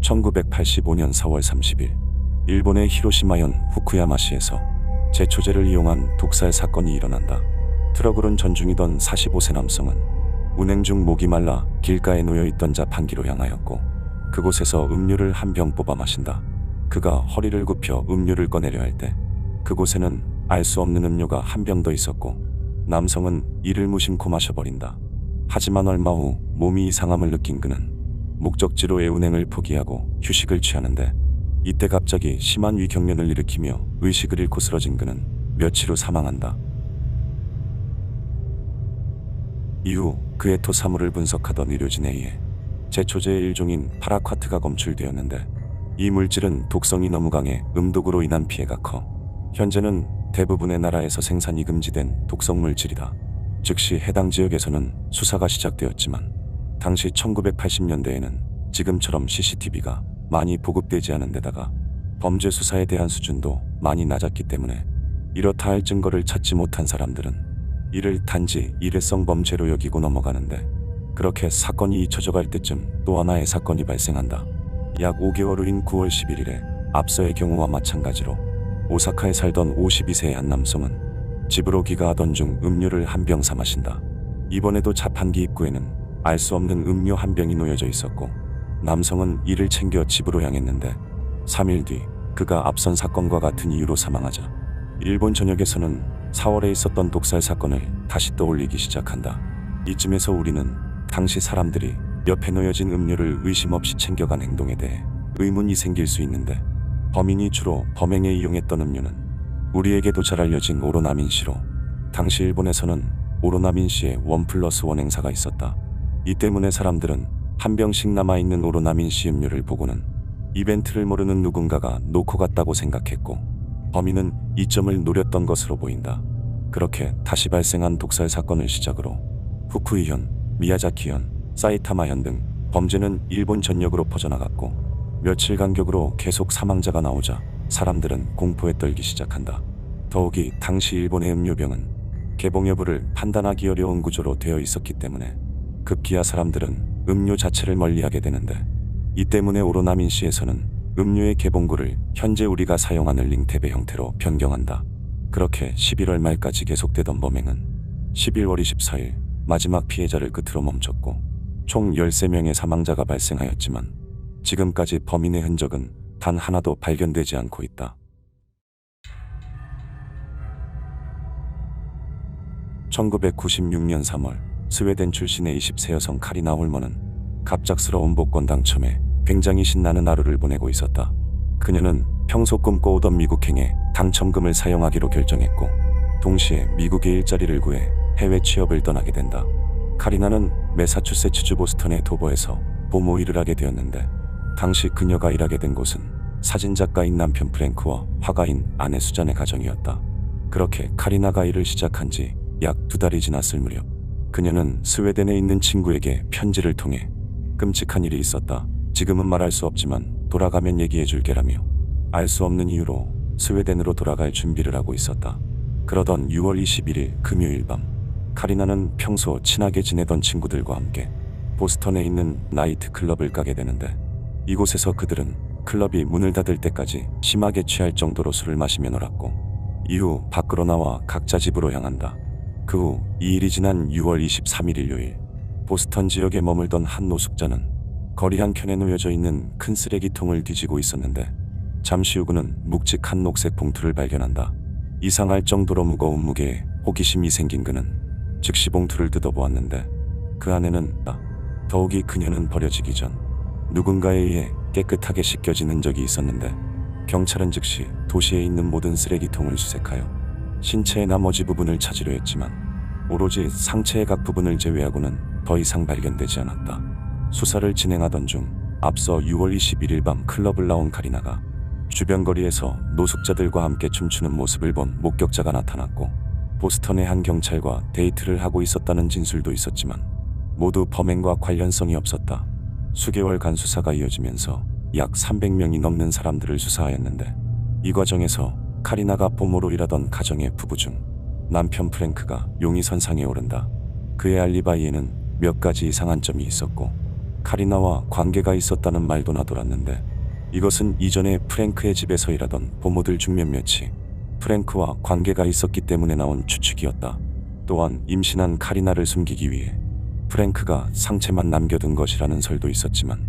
1985년 4월 30일 일본의 히로시마현 후쿠야마시에서 제초제를 이용한 독살 사건이 일어난다. 트럭을 운전 중이던 45세 남성은 운행 중 목이 말라 길가에 놓여있던 자판기로 향하였고 그곳에서 음료를 한 병 뽑아 마신다. 그가 허리를 굽혀 음료를 꺼내려 할 때 그곳에는 알 수 없는 음료가 한 병 더 있었고 남성은 이를 무심코 마셔버린다. 하지만 얼마 후 몸이 이상함을 느낀 그는 목적지로의 운행을 포기하고 휴식을 취하는데 이때 갑자기 심한 위경련을 일으키며 의식을 잃고 쓰러진 그는 며칠 후 사망한다. 이후 그의 토사물을 분석하던 의료진에 의해 제초제의 일종인 파라콰트가 검출되었는데 이 물질은 독성이 너무 강해 음독으로 인한 피해가 커 현재는 대부분의 나라에서 생산이 금지된 독성 물질이다. 즉시 해당 지역에서는 수사가 시작되었지만 당시 1980년대에는 지금처럼 CCTV가 많이 보급되지 않은 데다가 범죄 수사에 대한 수준도 많이 낮았기 때문에 이렇다 할 증거를 찾지 못한 사람들은 이를 단지 일회성 범죄로 여기고 넘어가는데 그렇게 사건이 잊혀져 갈 때쯤 또 하나의 사건이 발생한다. 약 5개월 후인 9월 11일에 앞서의 경우와 마찬가지로 오사카에 살던 52세의 한 남성은 집으로 귀가하던 중 음료를 한 병 사 마신다. 이번에도 자판기 입구에는 알 수 없는 음료 한 병이 놓여져 있었고 남성은 이를 챙겨 집으로 향했는데 3일 뒤 그가 앞선 사건과 같은 이유로 사망하자 일본 전역에서는 4월에 있었던 독살 사건을 다시 떠올리기 시작한다. 이쯤에서 우리는 당시 사람들이 옆에 놓여진 음료를 의심 없이 챙겨간 행동에 대해 의문이 생길 수 있는데 범인이 주로 범행에 이용했던 음료는 우리에게도 잘 알려진 오로나민시로 당시 일본에서는 오로나민시의 1+1 행사가 있었다. 이 때문에 사람들은 한 병씩 남아있는 오로나민시 음료를 보고는 이벤트를 모르는 누군가가 놓고 갔다고 생각했고 범인은 이점을 노렸던 것으로 보인다. 그렇게 다시 발생한 독살 사건을 시작으로 후쿠이현, 미야자키현, 사이타마현 등 범죄는 일본 전역으로 퍼져나갔고 며칠 간격으로 계속 사망자가 나오자 사람들은 공포에 떨기 시작한다. 더욱이 당시 일본의 음료병은 개봉 여부를 판단하기 어려운 구조로 되어 있었기 때문에 급기야 사람들은 음료 자체를 멀리하게 되는데 이 때문에 오로나민시에서는 음료의 개봉구를 현재 우리가 사용하는 링탭의 형태로 변경한다. 그렇게 11월 말까지 계속되던 범행은 11월 24일 마지막 피해자를 끝으로 멈췄고 총 13명의 사망자가 발생하였지만 지금까지 범인의 흔적은 단 하나도 발견되지 않고 있다. 1996년 3월 스웨덴 출신의 20세 여성 카리나 홀먼은 갑작스러운 복권 당첨에 굉장히 신나는 하루를 보내고 있었다. 그녀는 평소 꿈꿔오던 미국행에 당첨금을 사용하기로 결정했고 동시에 미국에 일자리를 구해 해외 취업을 떠나게 된다. 카리나는 매사추세츠주 보스턴의 도보에서 보모 일을 하게 되었는데 당시 그녀가 일하게 된 곳은 사진작가인 남편 프랭크와 화가인 아내 수잔의 가정이었다. 그렇게 카리나가 일을 시작한 지 약 2달이 지났을 무렵 그녀는 스웨덴에 있는 친구에게 편지를 통해 끔찍한 일이 있었다. 지금은 말할 수 없지만 돌아가면 얘기해 줄게라며 알 수 없는 이유로 스웨덴으로 돌아갈 준비를 하고 있었다. 그러던 6월 21일 금요일 밤 카리나는 평소 친하게 지내던 친구들과 함께 보스턴에 있는 나이트 클럽을 가게 되는데 이곳에서 그들은 클럽이 문을 닫을 때까지 심하게 취할 정도로 술을 마시며 놀았고 이후 밖으로 나와 각자 집으로 향한다. 그 후 이 일이 지난 6월 23일 일요일 보스턴 지역에 머물던 한 노숙자는 거리 한켠에 놓여져 있는 큰 쓰레기통을 뒤지고 있었는데 잠시 후 그는 묵직한 녹색 봉투를 발견한다. 이상할 정도로 무거운 무게에 호기심이 생긴 그는 즉시 봉투를 뜯어보았는데 그 안에는 더욱이 그녀는 버려지기 전 누군가에 의해 깨끗하게 씻겨진 흔적이 있었는데 경찰은 즉시 도시에 있는 모든 쓰레기통을 수색하여 신체의 나머지 부분을 찾으려 했지만 오로지 상체의 각 부분을 제외하고는 더 이상 발견되지 않았다. 수사를 진행하던 중 앞서 6월 21일 밤 클럽을 나온 카리나가 주변 거리에서 노숙자들과 함께 춤추는 모습을 본 목격자가 나타났고 보스턴의 한 경찰과 데이트를 하고 있었다는 진술도 있었지만 모두 범행과 관련성이 없었다. 수개월간 수사가 이어지면서 약 300명이 넘는 사람들을 수사하였는데 이 과정에서 카리나가 보모로 일하던 가정의 부부 중 남편 프랭크가 용의선상에 오른다. 그의 알리바이에는 몇 가지 이상한 점이 있었고 카리나와 관계가 있었다는 말도 나돌았는데 이것은 이전에 프랭크의 집에서 일하던 보모들 중 몇몇이 프랭크와 관계가 있었기 때문에 나온 추측이었다. 또한 임신한 카리나를 숨기기 위해 프랭크가 상체만 남겨둔 것이라는 설도 있었지만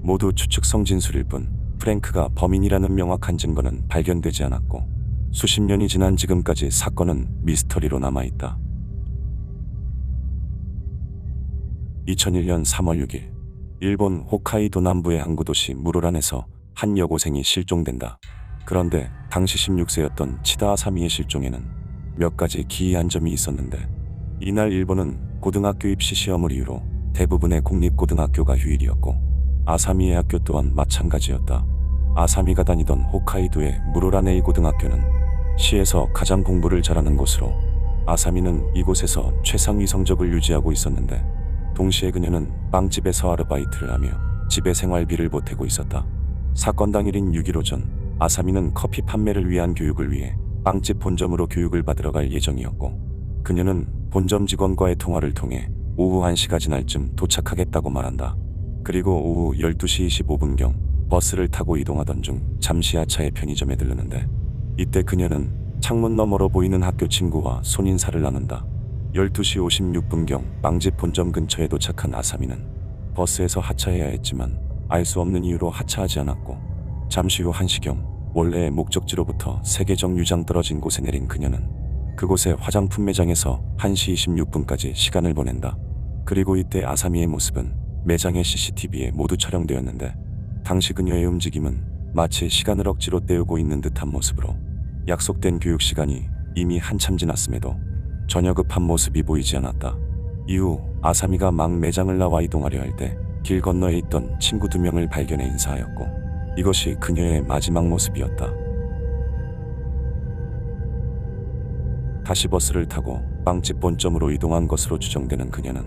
모두 추측성 진술일 뿐 프랭크가 범인이라는 명확한 증거는 발견되지 않았고 수십 년이 지난 지금까지 사건은 미스터리로 남아있다. 2001년 3월 6일 일본 홋카이도 남부의 항구 도시 무로란에서 한 여고생이 실종된다. 그런데 당시 16세였던 치다 아사미의 실종에는 몇 가지 기이한 점이 있었는데 이날 일본은 고등학교 입시 시험을 이유로 대부분의 공립고등학교가 휴일이었고 아사미의 학교 또한 마찬가지였다. 아사미가 다니던 홋카이도의 무로란의 이 고등학교는 시에서 가장 공부를 잘하는 곳으로 아사미는 이곳에서 최상위 성적을 유지하고 있었는데 동시에 그녀는 빵집에서 아르바이트를 하며 집에 생활비를 보태고 있었다. 사건 당일인 6일 오전 아사미는 커피 판매를 위한 교육을 위해 빵집 본점으로 교육을 받으러 갈 예정이었고 그녀는 본점 직원과의 통화를 통해 오후 1시가 지날 쯤 도착하겠다고 말한다. 그리고 오후 12시 25분경 버스를 타고 이동하던 중 잠시 하차해 편의점에 들르는데 이때 그녀는 창문 너머로 보이는 학교 친구와 손인사를 나눈다. 12시 56분경 빵집 본점 근처에 도착한 아사미는 버스에서 하차해야 했지만 알 수 없는 이유로 하차하지 않았고 잠시 후 1시경 원래의 목적지로부터 세계적 유장 떨어진 곳에 내린 그녀는 그곳의 화장품 매장에서 1시 26분까지 시간을 보낸다. 그리고 이때 아사미의 모습은 매장의 CCTV에 모두 촬영되었는데 당시 그녀의 움직임은 마치 시간을 억지로 때우고 있는 듯한 모습으로 약속된 교육 시간이 이미 한참 지났음에도 전혀 급한 모습이 보이지 않았다. 이후 아사미가 막 매장을 나와 이동하려 할 때 길 건너에 있던 친구 2명을 발견해 인사하였고 이것이 그녀의 마지막 모습이었다. 다시 버스를 타고 빵집 본점으로 이동한 것으로 추정되는 그녀는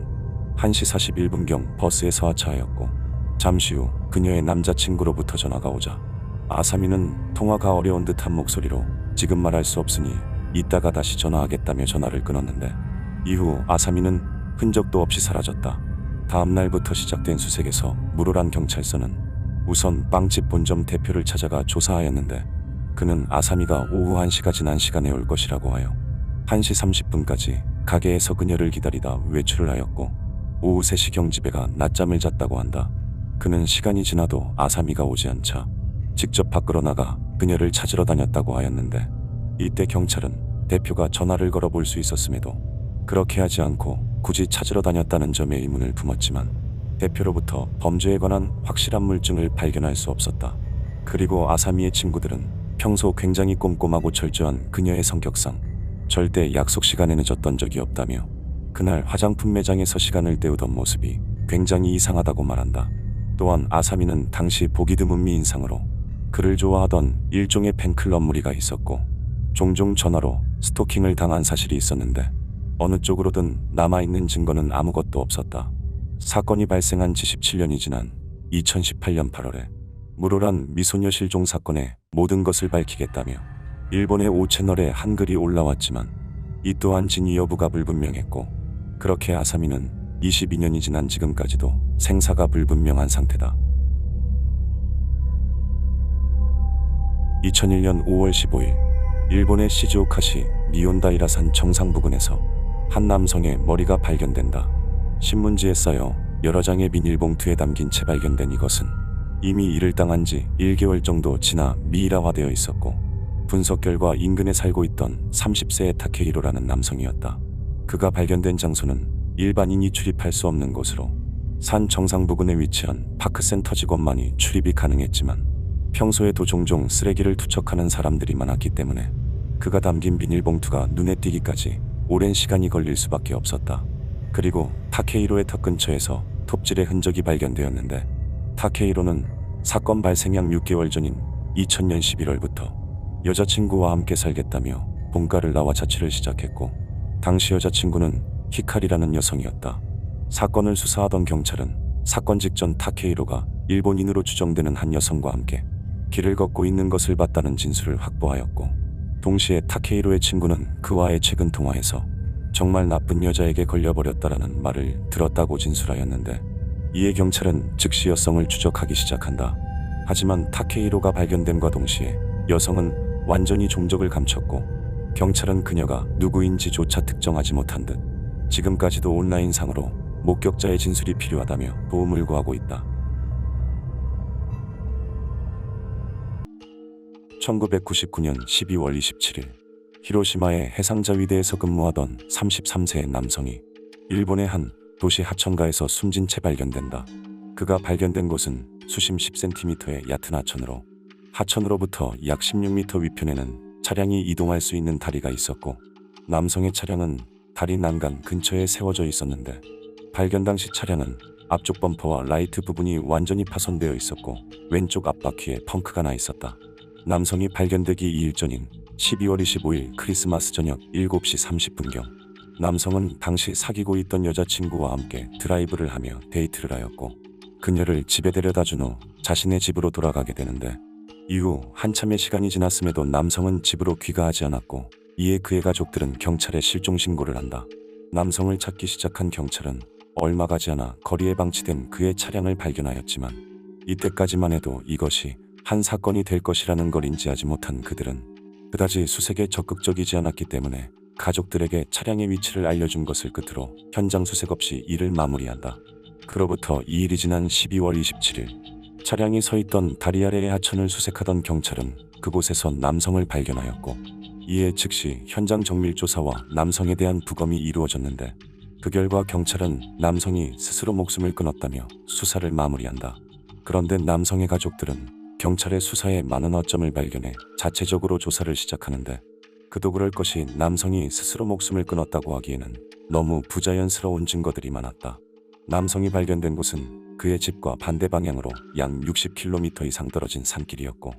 1시 41분경 버스에서 하차하였고 잠시 후 그녀의 남자친구로부터 전화가 오자 아사미는 통화가 어려운 듯한 목소리로 지금 말할 수 없으니 이따가 다시 전화하겠다며 전화를 끊었는데 이후 아사미는 흔적도 없이 사라졌다. 다음 날부터 시작된 수색에서 무로란 경찰서는 우선 빵집 본점 대표를 찾아가 조사하였는데 그는 아사미가 오후 1시가 지난 시간에 올 것이라고 하여 1시 30분까지 가게에서 그녀를 기다리다 외출을 하였고 오후 3시경 집에 가 낮잠을 잤다고 한다. 그는 시간이 지나도 아사미가 오지 않자 직접 밖으로 나가 그녀를 찾으러 다녔다고 하였는데 이때 경찰은 대표가 전화를 걸어볼 수 있었음에도 그렇게 하지 않고 굳이 찾으러 다녔다는 점에 의문을 품었지만 대표로부터 범죄에 관한 확실한 물증을 발견할 수 없었다. 그리고 아사미의 친구들은 평소 굉장히 꼼꼼하고 철저한 그녀의 성격상 절대 약속 시간에 늦었던 적이 없다며 그날 화장품 매장에서 시간을 때우던 모습이 굉장히 이상하다고 말한다. 또한 아사미는 당시 보기 드문 미인상으로 그를 좋아하던 일종의 팬클럽 무리가 있었고 종종 전화로 스토킹을 당한 사실이 있었는데 어느 쪽으로든 남아있는 증거는 아무것도 없었다. 사건이 발생한 지 17년이 지난 2018년 8월에 무로란 미소녀 실종 사건의 모든 것을 밝히겠다며 일본의 5채널에 한글이 올라왔지만 이 또한 진위 여부가 불분명했고 그렇게 아사미는 22년이 지난 지금까지도 생사가 불분명한 상태다. 2001년 5월 15일 일본의 시즈오카시 니온다이라산 정상 부근에서 한 남성의 머리가 발견된다. 신문지에 쌓여 여러 장의 비닐봉투에 담긴 채 발견된 이것은 이미 일을 당한 지 1개월 정도 지나 미이라화되어 있었고 분석 결과 인근에 살고 있던 30세의 타케히로라는 남성이었다. 그가 발견된 장소는 일반인이 출입할 수 없는 곳으로 산 정상 부근에 위치한 파크센터 직원만이 출입이 가능했지만 평소에도 종종 쓰레기를 투척하는 사람들이 많았기 때문에 그가 담긴 비닐봉투가 눈에 띄기까지 오랜 시간이 걸릴 수밖에 없었다. 그리고 타케히로의 턱 근처에서 톱질의 흔적이 발견되었는데 타케히로는 사건 발생 약 6개월 전인 2000년 11월부터 여자친구와 함께 살겠다며 본가를 나와 자취를 시작했고 당시 여자친구는 히카리라는 여성이었다. 사건을 수사하던 경찰은 사건 직전 타케히로가 일본인으로 추정되는 한 여성과 함께 길을 걷고 있는 것을 봤다는 진술을 확보하였고 동시에 타케히로의 친구는 그와의 최근 통화에서 정말 나쁜 여자에게 걸려버렸다라는 말을 들었다고 진술하였는데 이에 경찰은 즉시 여성을 추적하기 시작한다. 하지만 타케히로가 발견됨과 동시에 여성은 완전히 종적을 감췄고 경찰은 그녀가 누구인지조차 특정하지 못한 듯 지금까지도 온라인상으로 목격자의 진술이 필요하다며 도움을 구하고 있다. 1999년 12월 27일 히로시마의 해상자위대에서 근무하던 33세의 남성이 일본의 한 도시 하천가에서 숨진 채 발견된다. 그가 발견된 곳은 수심 10cm의 얕은 하천으로 하천으로부터 약 16m 위편에는 차량이 이동할 수 있는 다리가 있었고 남성의 차량은 다리 난간 근처에 세워져 있었는데 발견 당시 차량은 앞쪽 범퍼와 라이트 부분이 완전히 파손되어 있었고 왼쪽 앞바퀴에 펑크가 나 있었다. 남성이 발견되기 2일 전인 12월 25일 크리스마스 저녁 7시 30분경 남성은 당시 사귀고 있던 여자친구와 함께 드라이브를 하며 데이트를 하였고 그녀를 집에 데려다 준 후 자신의 집으로 돌아가게 되는데 이후 한참의 시간이 지났음에도 남성은 집으로 귀가하지 않았고 이에 그의 가족들은 경찰에 실종 신고를 한다. 남성을 찾기 시작한 경찰은 얼마 가지 않아 거리에 방치된 그의 차량을 발견하였지만 이때까지만 해도 이것이 한 사건이 될 것이라는 걸 인지하지 못한 그들은 그다지 수색에 적극적이지 않았기 때문에 가족들에게 차량의 위치를 알려준 것을 끝으로 현장 수색 없이 일을 마무리한다. 그로부터 2일이 지난 12월 27일 차량이 서 있던 다리 아래의 하천을 수색하던 경찰은 그곳에서 남성을 발견하였고 이에 즉시 현장 정밀 조사와 남성에 대한 부검이 이루어졌는데 그 결과 경찰은 남성이 스스로 목숨을 끊었다며 수사를 마무리한다. 그런데 남성의 가족들은 경찰의 수사에 많은 어점을 발견해 자체적으로 조사를 시작하는데 그도 그럴 것이 남성이 스스로 목숨을 끊었다고 하기에는 너무 부자연스러운 증거들이 많았다. 남성이 발견된 곳은 그의 집과 반대 방향으로 약 60km 이상 떨어진 산길이었고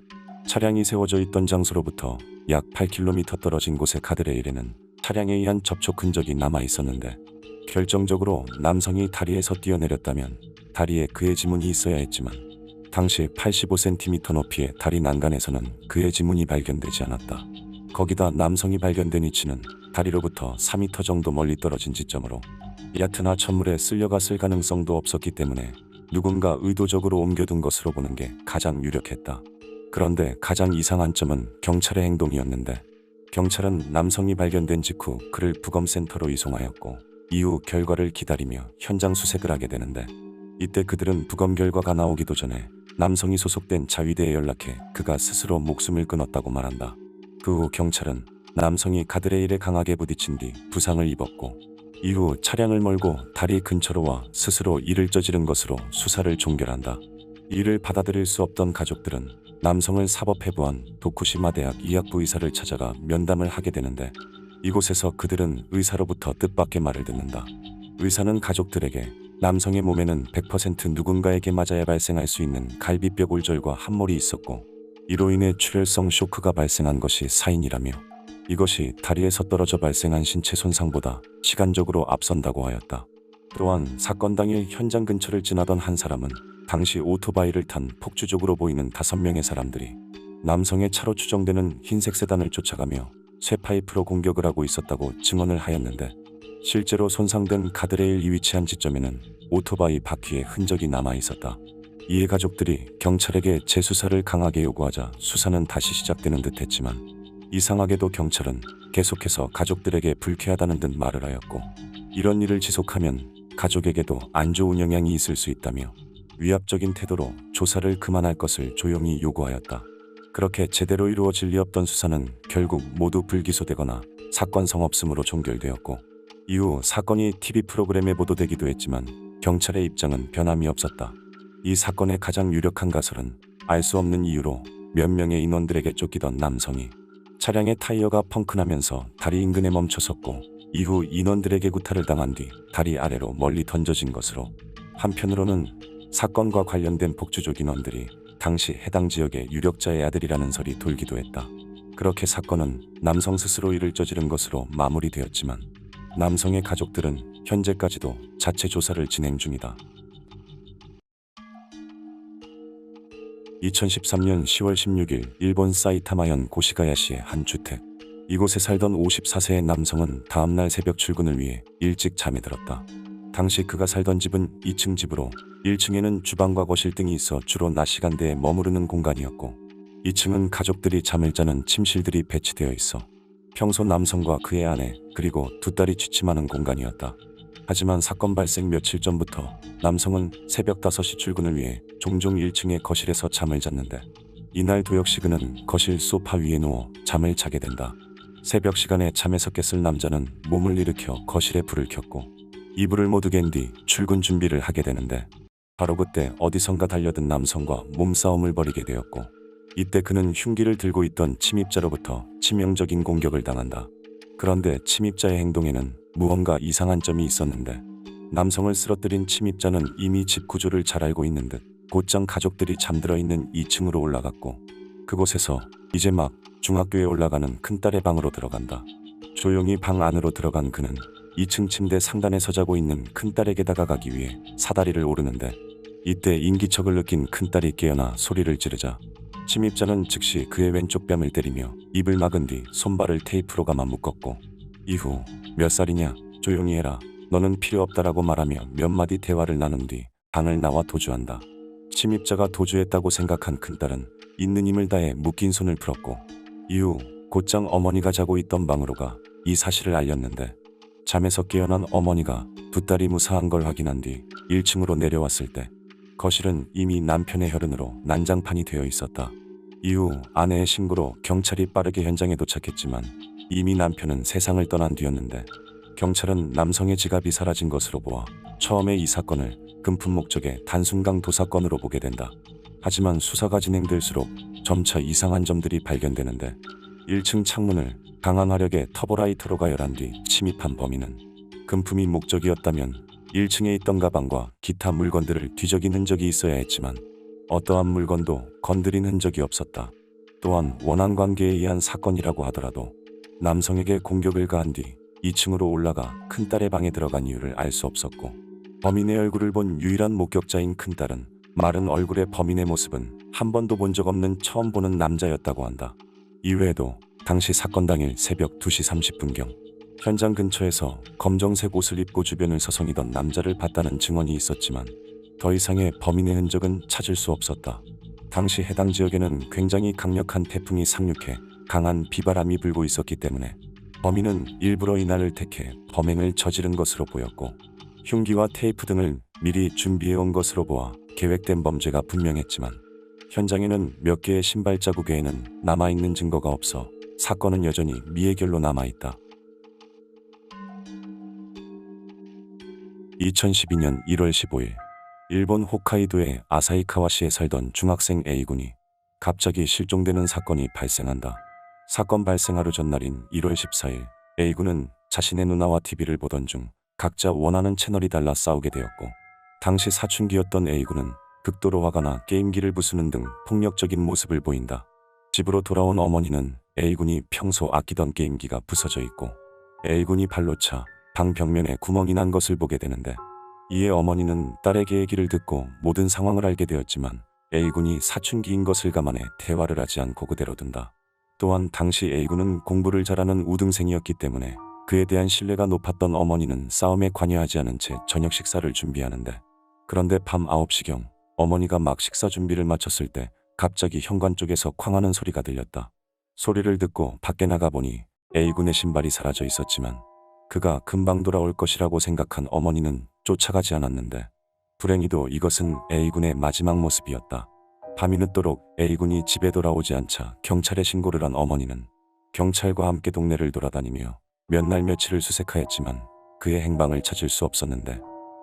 차량이 세워져 있던 장소로부터 약 8km 떨어진 곳의 가드레일에는 차량에 의한 접촉 흔적이 남아 있었는데 결정적으로 남성이 다리에서 뛰어내렸다면 다리에 그의 지문이 있어야 했지만 당시 85cm 높이의 다리 난간에서는 그의 지문이 발견되지 않았다. 거기다 남성이 발견된 위치는 다리로부터 4m 정도 멀리 떨어진 지점으로 얕은 하천물에 쓸려갔을 가능성도 없었기 때문에 누군가 의도적으로 옮겨둔 것으로 보는 게 가장 유력했다. 그런데 가장 이상한 점은 경찰의 행동이었는데 경찰은 남성이 발견된 직후 그를 부검센터로 이송하였고 이후 결과를 기다리며 현장 수색을 하게 되는데 이때 그들은 부검 결과가 나오기도 전에 남성이 소속된 자위대에 연락해 그가 스스로 목숨을 끊었다고 말한다. 그 후 경찰은 남성이 가드레일에 강하게 부딪힌 뒤 부상을 입었고 이후 차량을 몰고 다리 근처로 와 스스로 일을 저지른 것으로 수사를 종결한다. 이를 받아들일 수 없던 가족들은 남성을 사법해부한 도쿠시마 대학 의학부 의사를 찾아가 면담을 하게 되는데 이곳에서 그들은 의사로부터 뜻밖의 말을 듣는다. 의사는 가족들에게 남성의 몸에는 100% 누군가에게 맞아야 발생할 수 있는 갈비뼈 골절과 함몰이 있었고 이로 인해 출혈성 쇼크가 발생한 것이 사인이라며 이것이 다리에서 떨어져 발생한 신체 손상보다 시간적으로 앞선다고 하였다. 또한 사건 당일 현장 근처를 지나던 한 사람은 당시 오토바이를 탄 폭주족으로 보이는 5명의 사람들이 남성의 차로 추정되는 흰색 세단을 쫓아가며 쇠파이프로 공격을 하고 있었다고 증언을 하였는데 실제로 손상된 가드레일이 위치한 지점에는 오토바이 바퀴의 흔적이 남아 있었다. 이에 가족들이 경찰에게 재수사를 강하게 요구하자 수사는 다시 시작되는 듯 했지만 이상하게도 경찰은 계속해서 가족들에게 불쾌하다는 듯 말을 하였고 이런 일을 지속하면 가족에게도 안 좋은 영향이 있을 수 있다며 위압적인 태도로 조사를 그만할 것을 조용히 요구하였다. 그렇게 제대로 이루어질 리 없던 수사는 결국 모두 불기소되거나 사건성 없음으로 종결되었고 이후 사건이 TV 프로그램에 보도되기도 했지만 경찰의 입장은 변함이 없었다. 이 사건의 가장 유력한 가설은 알 수 없는 이유로 몇 명의 인원들에게 쫓기던 남성이 차량의 타이어가 펑크나면서 다리 인근에 멈춰섰고 이후 인원들에게 구타를 당한 뒤 다리 아래로 멀리 던져진 것으로 한편으로는 사건과 관련된 폭주족 인원들이 당시 해당 지역의 유력자의 아들이라는 설이 돌기도 했다. 그렇게 사건은 남성 스스로 일을 저지른 것으로 마무리되었지만 남성의 가족들은 현재까지도 자체 조사를 진행 중이다. 2013년 10월 16일 일본 사이타마현 고시가야시의 한 주택. 이곳에 살던 54세의 남성은 다음날 새벽 출근을 위해 일찍 잠에 들었다. 당시 그가 살던 집은 2층 집으로 1층에는 주방과 거실 등이 있어 주로 낮 시간대에 머무르는 공간이었고 2층은 가족들이 잠을 자는 침실들이 배치되어 있어 평소 남성과 그의 아내 그리고 두 딸이 취침하는 공간이었다. 하지만 사건 발생 며칠 전부터 남성은 새벽 5시 출근을 위해 종종 1층의 거실에서 잠을 잤는데 이날도 역시 그는 거실 소파 위에 누워 잠을 자게 된다. 새벽 시간에 잠에서 깼을 남자는 몸을 일으켜 거실에 불을 켰고 이불을 모두 갠 뒤 출근 준비를 하게 되는데 바로 그때 어디선가 달려든 남성과 몸싸움을 벌이게 되었고 이때 그는 흉기를 들고 있던 침입자로부터 치명적인 공격을 당한다. 그런데 침입자의 행동에는 무언가 이상한 점이 있었는데 남성을 쓰러뜨린 침입자는 이미 집 구조를 잘 알고 있는 듯 곧장 가족들이 잠들어 있는 2층으로 올라갔고 그곳에서 이제 막 중학교에 올라가는 큰딸의 방으로 들어간다. 조용히 방 안으로 들어간 그는 2층 침대 상단에서 자고 있는 큰딸에게 다가가기 위해 사다리를 오르는데 이때 인기척을 느낀 큰딸이 깨어나 소리를 지르자 침입자는 즉시 그의 왼쪽 뺨을 때리며 입을 막은 뒤 손발을 테이프로 감아 묶었고 이후 몇 살이냐 조용히 해라 너는 필요 없다라고 말하며 몇 마디 대화를 나눈 뒤 방을 나와 도주한다. 침입자가 도주했다고 생각한 큰딸은 있는 힘을 다해 묶인 손을 풀었고 이후 곧장 어머니가 자고 있던 방으로 가 이 사실을 알렸는데 잠에서 깨어난 어머니가 두 딸이 무사한 걸 확인한 뒤 1층으로 내려왔을 때 거실은 이미 남편의 혈흔으로 난장판이 되어 있었다. 이후 아내의 신고로 경찰이 빠르게 현장에 도착했지만 이미 남편은 세상을 떠난 뒤였는데 경찰은 남성의 지갑이 사라진 것으로 보아 처음에 이 사건을 금품 목적의 단순강 도사건으로 보게 된다. 하지만 수사가 진행될수록 점차 이상한 점들이 발견되는데 1층 창문을 강한 화력의 터보라이터로 가열한 뒤 침입한 범인은 금품이 목적이었다면 1층에 있던 가방과 기타 물건들을 뒤적인 흔적이 있어야 했지만 어떠한 물건도 건드린 흔적이 없었다. 또한 원한 관계에 의한 사건이라고 하더라도 남성에게 공격을 가한 뒤 2층으로 올라가 큰딸의 방에 들어간 이유를 알 수 없었고 범인의 얼굴을 본 유일한 목격자인 큰딸은 마른 얼굴의 범인의 모습은 한 번도 본 적 없는 처음 보는 남자였다고 한다. 이외에도 당시 사건 당일 새벽 2시 30분경 현장 근처에서 검정색 옷을 입고 주변을 서성이던 남자를 봤다는 증언이 있었지만 더 이상의 범인의 흔적은 찾을 수 없었다. 당시 해당 지역에는 굉장히 강력한 태풍이 상륙해 강한 비바람이 불고 있었기 때문에 범인은 일부러 이날을 택해 범행을 저지른 것으로 보였고 흉기와 테이프 등을 미리 준비해온 것으로 보아 계획된 범죄가 분명했지만 현장에는 몇 개의 신발 자국 외에는 남아있는 증거가 없어 사건은 여전히 미해결로 남아있다. 2012년 1월 15일 일본 홋카이도의 아사히카와시에 살던 중학생 A군이 갑자기 실종되는 사건이 발생한다. 사건 발생 하루 전날인 1월 14일 A군은 자신의 누나와 TV를 보던 중 각자 원하는 채널이 달라 싸우게 되었고 당시 사춘기였던 A군은 극도로 화가 나 게임기를 부수는 등 폭력적인 모습을 보인다. 집으로 돌아온 어머니는 A군이 평소 아끼던 게임기가 부서져 있고 A군이 발로 차 방 벽면에 구멍이 난 것을 보게 되는데 이에 어머니는 딸에게 얘기를 듣고 모든 상황을 알게 되었지만 A군이 사춘기인 것을 감안해 대화를 하지 않고 그대로 둔다. 또한 당시 A군은 공부를 잘하는 우등생이었기 때문에 그에 대한 신뢰가 높았던 어머니는 싸움에 관여하지 않은 채 저녁 식사를 준비하는데 그런데 밤 9시경 어머니가 막 식사 준비를 마쳤을 때 갑자기 현관 쪽에서 쾅하는 소리가 들렸다. 소리를 듣고 밖에 나가보니 A군의 신발이 사라져 있었지만 그가 금방 돌아올 것이라고 생각한 어머니는 쫓아가지 않았는데 불행히도 이것은 A군의 마지막 모습이었다. 밤이 늦도록 A군이 집에 돌아오지 않자 경찰에 신고를 한 어머니는 경찰과 함께 동네를 돌아다니며 몇 날 며칠을 수색하였지만 그의 행방을 찾을 수 없었는데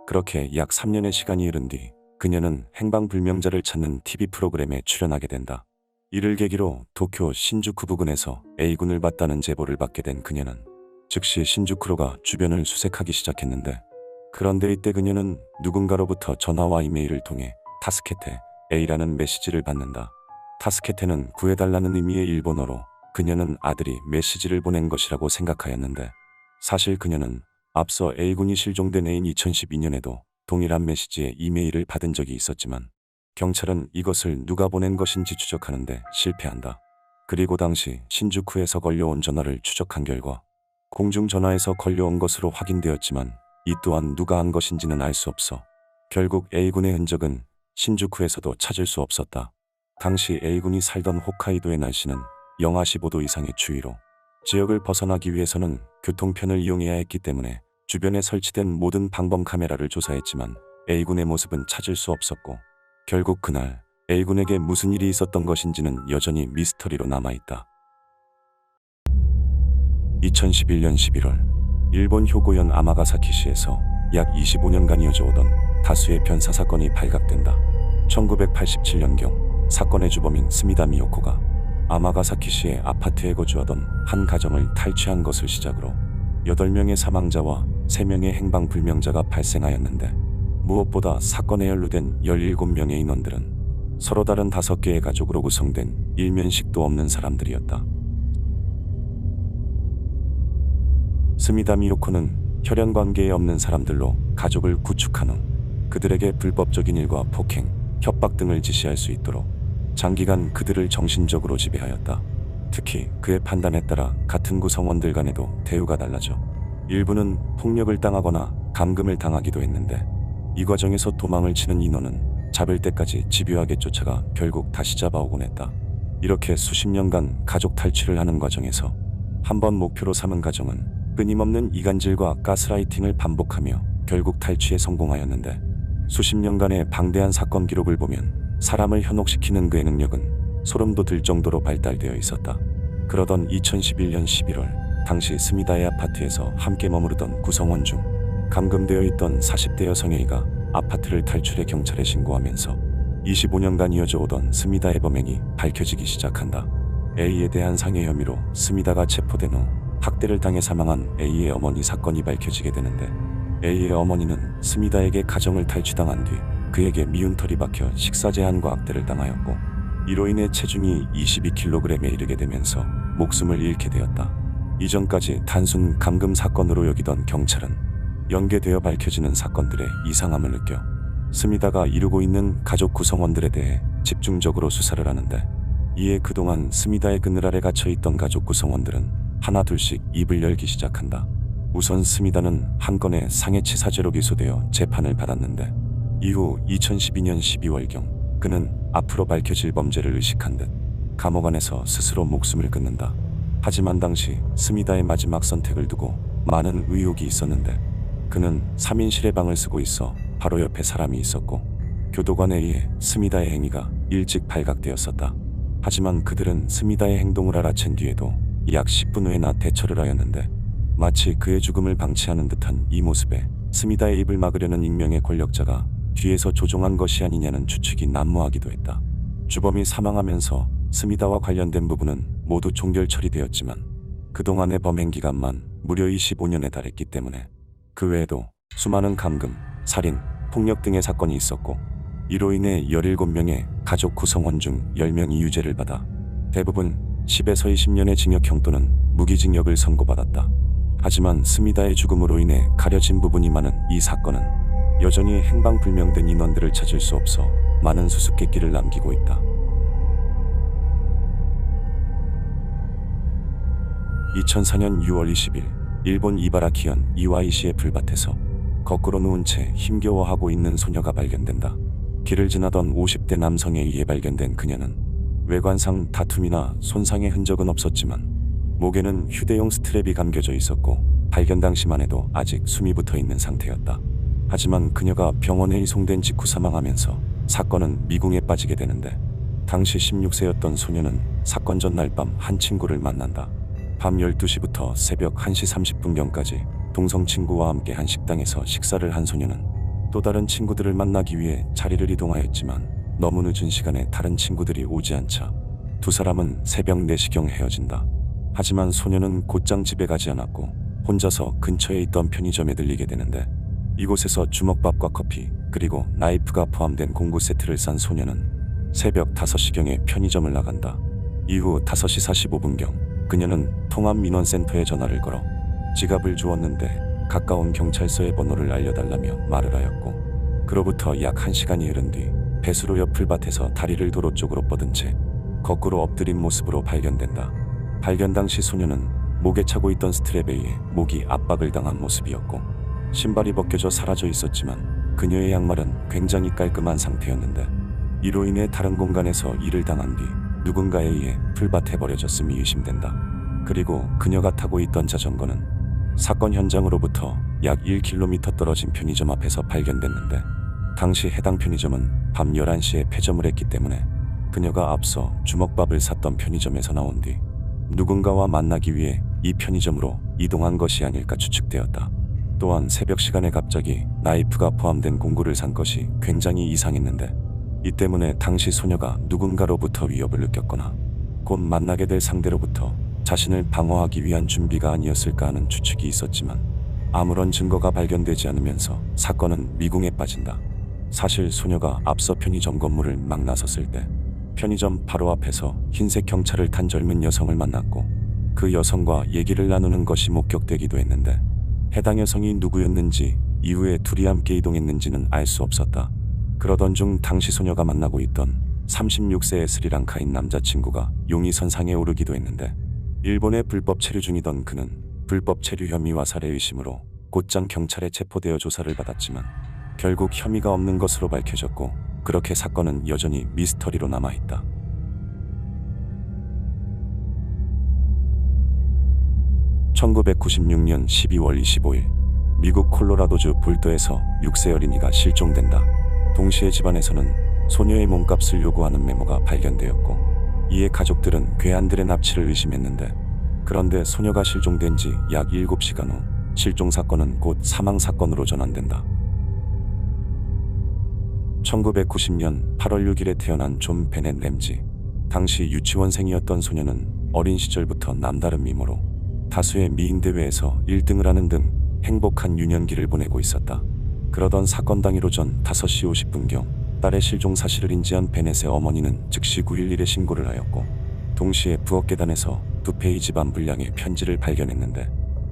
그렇게 약 3년의 시간이 흐른 뒤 그녀는 행방불명자를 찾는 TV 프로그램에 출연하게 된다. 이를 계기로 도쿄 신주쿠 부근에서 A군을 봤다는 제보를 받게 된 그녀는 즉시 신주쿠로가 주변을 수색하기 시작했는데 그런데 이때 그녀는 누군가로부터 전화와 이메일을 통해 타스케테 A라는 메시지를 받는다. 타스케테는 구해달라는 의미의 일본어로 그녀는 아들이 메시지를 보낸 것이라고 생각하였는데 사실 그녀는 앞서 A군이 실종된 해인 2012년에도 동일한 메시지의 이메일을 받은 적이 있었지만 경찰은 이것을 누가 보낸 것인지 추적하는데 실패한다. 그리고 당시 신주쿠에서 걸려온 전화를 추적한 결과 공중전화에서 걸려온 것으로 확인되었지만 이 또한 누가 한 것인지는 알 수 없어 결국 A군의 흔적은 신주쿠에서도 찾을 수 없었다. 당시 A군이 살던 홋카이도의 날씨는 영하 15도 이상의 추위로 지역을 벗어나기 위해서는 교통편을 이용해야 했기 때문에 주변에 설치된 모든 방범 카메라를 조사했지만 A군의 모습은 찾을 수 없었고 결국 그날 A군에게 무슨 일이 있었던 것인지는 여전히 미스터리로 남아있다. 2011년 11월 일본 효고현 아마가사키시에서 약 25년간 이어져오던 다수의 변사 사건이 발각된다. 1987년경 사건의 주범인 스미다 미요코가 아마가사키시의 아파트에 거주하던 한 가정을 탈취한 것을 시작으로 8명의 사망자와 3명의 행방불명자가 발생하였는데 무엇보다 사건에 연루된 17명의 인원들은 서로 다른 5개의 가족으로 구성된 일면식도 없는 사람들이었다. 스미다 미요코는 혈연관계에 없는 사람들로 가족을 구축한 후 그들에게 불법적인 일과 폭행, 협박 등을 지시할 수 있도록 장기간 그들을 정신적으로 지배하였다. 특히 그의 판단에 따라 같은 구성원들 간에도 대우가 달라져 일부는 폭력을 당하거나 감금을 당하기도 했는데 이 과정에서 도망을 치는 인원은 잡을 때까지 집요하게 쫓아가 결국 다시 잡아오곤 했다. 이렇게 수십 년간 가족 탈취를 하는 과정에서 한 번 목표로 삼은 가정은 끊임없는 이간질과 가스라이팅을 반복하며 결국 탈취에 성공하였는데 수십 년간의 방대한 사건 기록을 보면 사람을 현혹시키는 그의 능력은 소름 돋을 정도로 발달되어 있었다. 그러던 2011년 11월 당시 스미다의 아파트에서 함께 머무르던 구성원 중 감금되어 있던 40대 여성 A가 아파트를 탈출해 경찰에 신고하면서 25년간 이어져 오던 스미다의 범행이 밝혀지기 시작한다. A에 대한 상해 혐의로 스미다가 체포된 후 학대를 당해 사망한 A의 어머니 사건이 밝혀지게 되는데 A의 어머니는 스미다에게 가정을 탈취당한 뒤 그에게 미운 털이 박혀 식사 제한과 학대를 당하였고 이로 인해 체중이 22kg에 이르게 되면서 목숨을 잃게 되었다. 이전까지 단순 감금 사건으로 여기던 경찰은 연계되어 밝혀지는 사건들의 이상함을 느껴 스미다가 이루고 있는 가족 구성원들에 대해 집중적으로 수사를 하는데 이에 그동안 스미다의 그늘 아래 갇혀있던 가족 구성원들은 하나둘씩 입을 열기 시작한다. 우선 스미다는 한 건의 상해치사죄로 기소되어 재판을 받았는데 이후 2012년 12월경 그는 앞으로 밝혀질 범죄를 의식한 듯 감옥 안에서 스스로 목숨을 끊는다. 하지만 당시 스미다의 마지막 선택을 두고 많은 의혹이 있었는데 그는 3인실의 방을 쓰고 있어 바로 옆에 사람이 있었고 교도관에 의해 스미다의 행위가 일찍 발각되었었다. 하지만 그들은 스미다의 행동을 알아챈 뒤에도 약 10분 후에나 대처를 하였는데 마치 그의 죽음을 방치하는 듯한 이 모습에 스미다의 입을 막으려는 익명의 권력자가 뒤에서 조종한 것이 아니냐는 추측이 난무하기도 했다. 주범이 사망하면서 스미다와 관련된 부분은 모두 종결 처리되었지만 그동안의 범행 기간만 무려 25년에 달했기 때문에 그 외에도 수많은 감금, 살인, 폭력 등의 사건이 있었고 이로 인해 17명의 가족 구성원 중 10명이 유죄를 받아 대부분 10에서 20년의 징역형 또는 무기징역을 선고받았다. 하지만 스미다의 죽음으로 인해 가려진 부분이 많은 이 사건은 여전히 행방불명된 인원들을 찾을 수 없어 많은 수수께끼를 남기고 있다. 2004년 6월 20일 일본 이바라키현 이와이시의 풀밭에서 거꾸로 누운 채 힘겨워하고 있는 소녀가 발견된다. 길을 지나던 50대 남성에 의해 발견된 그녀는 외관상 다툼이나 손상의 흔적은 없었지만 목에는 휴대용 스트랩이 감겨져 있었고 발견 당시만 해도 아직 숨이 붙어 있는 상태였다. 하지만 그녀가 병원에 이송된 직후 사망하면서 사건은 미궁에 빠지게 되는데 당시 16세였던 소녀는 사건 전날 밤 한 친구를 만난다. 밤 12시부터 새벽 1시 30분경까지 동성 친구와 함께 한 식당에서 식사를 한 소녀는 또 다른 친구들을 만나기 위해 자리를 이동하였지만 너무 늦은 시간에 다른 친구들이 오지 않자 두 사람은 새벽 4시경 헤어진다. 하지만 소녀는 곧장 집에 가지 않았고 혼자서 근처에 있던 편의점에 들리게 되는데 이곳에서 주먹밥과 커피 그리고 나이프가 포함된 공구 세트를 산 소녀는 새벽 5시경에 편의점을 나간다. 이후 5시 45분경 그녀는 통합민원센터에 전화를 걸어 지갑을 주었는데 가까운 경찰서의 번호를 알려달라며 말을 하였고 그로부터 약 1시간이 흐른 뒤 배수로 옆 풀밭에서 다리를 도로 쪽으로 뻗은 채 거꾸로 엎드린 모습으로 발견된다. 발견 당시 소녀는 목에 차고 있던 스트랩에 의해 목이 압박을 당한 모습이었고 신발이 벗겨져 사라져 있었지만 그녀의 양말은 굉장히 깔끔한 상태였는데 이로 인해 다른 공간에서 일을 당한 뒤 누군가에 의해 풀밭에 버려졌음이 의심된다. 그리고 그녀가 타고 있던 자전거는 사건 현장으로부터 약 1km 떨어진 편의점 앞에서 발견됐는데 당시 해당 편의점은 밤 11시에 폐점을 했기 때문에 그녀가 앞서 주먹밥을 샀던 편의점에서 나온 뒤 누군가와 만나기 위해 이 편의점으로 이동한 것이 아닐까 추측되었다. 또한 새벽 시간에 갑자기 나이프가 포함된 공구를 산 것이 굉장히 이상했는데 이 때문에 당시 소녀가 누군가로부터 위협을 느꼈거나 곧 만나게 될 상대로부터 자신을 방어하기 위한 준비가 아니었을까 하는 추측이 있었지만 아무런 증거가 발견되지 않으면서 사건은 미궁에 빠진다. 사실 소녀가 앞서 편의점 건물을 막 나섰을 때 편의점 바로 앞에서 흰색 경차를 탄 젊은 여성을 만났고 그 여성과 얘기를 나누는 것이 목격되기도 했는데 해당 여성이 누구였는지 이후에 둘이 함께 이동했는지는 알 수 없었다. 그러던 중 당시 소녀가 만나고 있던 36세의 스리랑카인 남자친구가 용의선상에 오르기도 했는데 일본에 불법 체류 중이던 그는 불법 체류 혐의와 살해 의심으로 곧장 경찰에 체포되어 조사를 받았지만 결국 혐의가 없는 것으로 밝혀졌고 그렇게 사건은 여전히 미스터리로 남아있다. (1996년 12월 25일) 미국 콜로라도주 볼더에서 6세 어린이가 실종된다. 동시에 집안에서는 소녀의 몸값을 요구하는 메모가 발견되었고 이에 가족들은 괴한들의 납치를 의심했는데 그런데 소녀가 실종된 지 약 7시간 후 실종 사건은 곧 사망 사건으로 전환된다. 1990년 8월 6일에 태어난 존 베넷 램지. 당시 유치원생이었던 소녀는 어린 시절부터 남다른 미모로 다수의 미인 대회에서 1등을 하는 등 행복한 유년기를 보내고 있었다. 그러던 사건 당일 오전 5시 50분경 딸의 실종 사실을 인지한 베넷의 어머니는 즉시 911에 신고를 하였고 동시에 부엌 계단에서 2페이지 반 분량의 편지를 발견했는데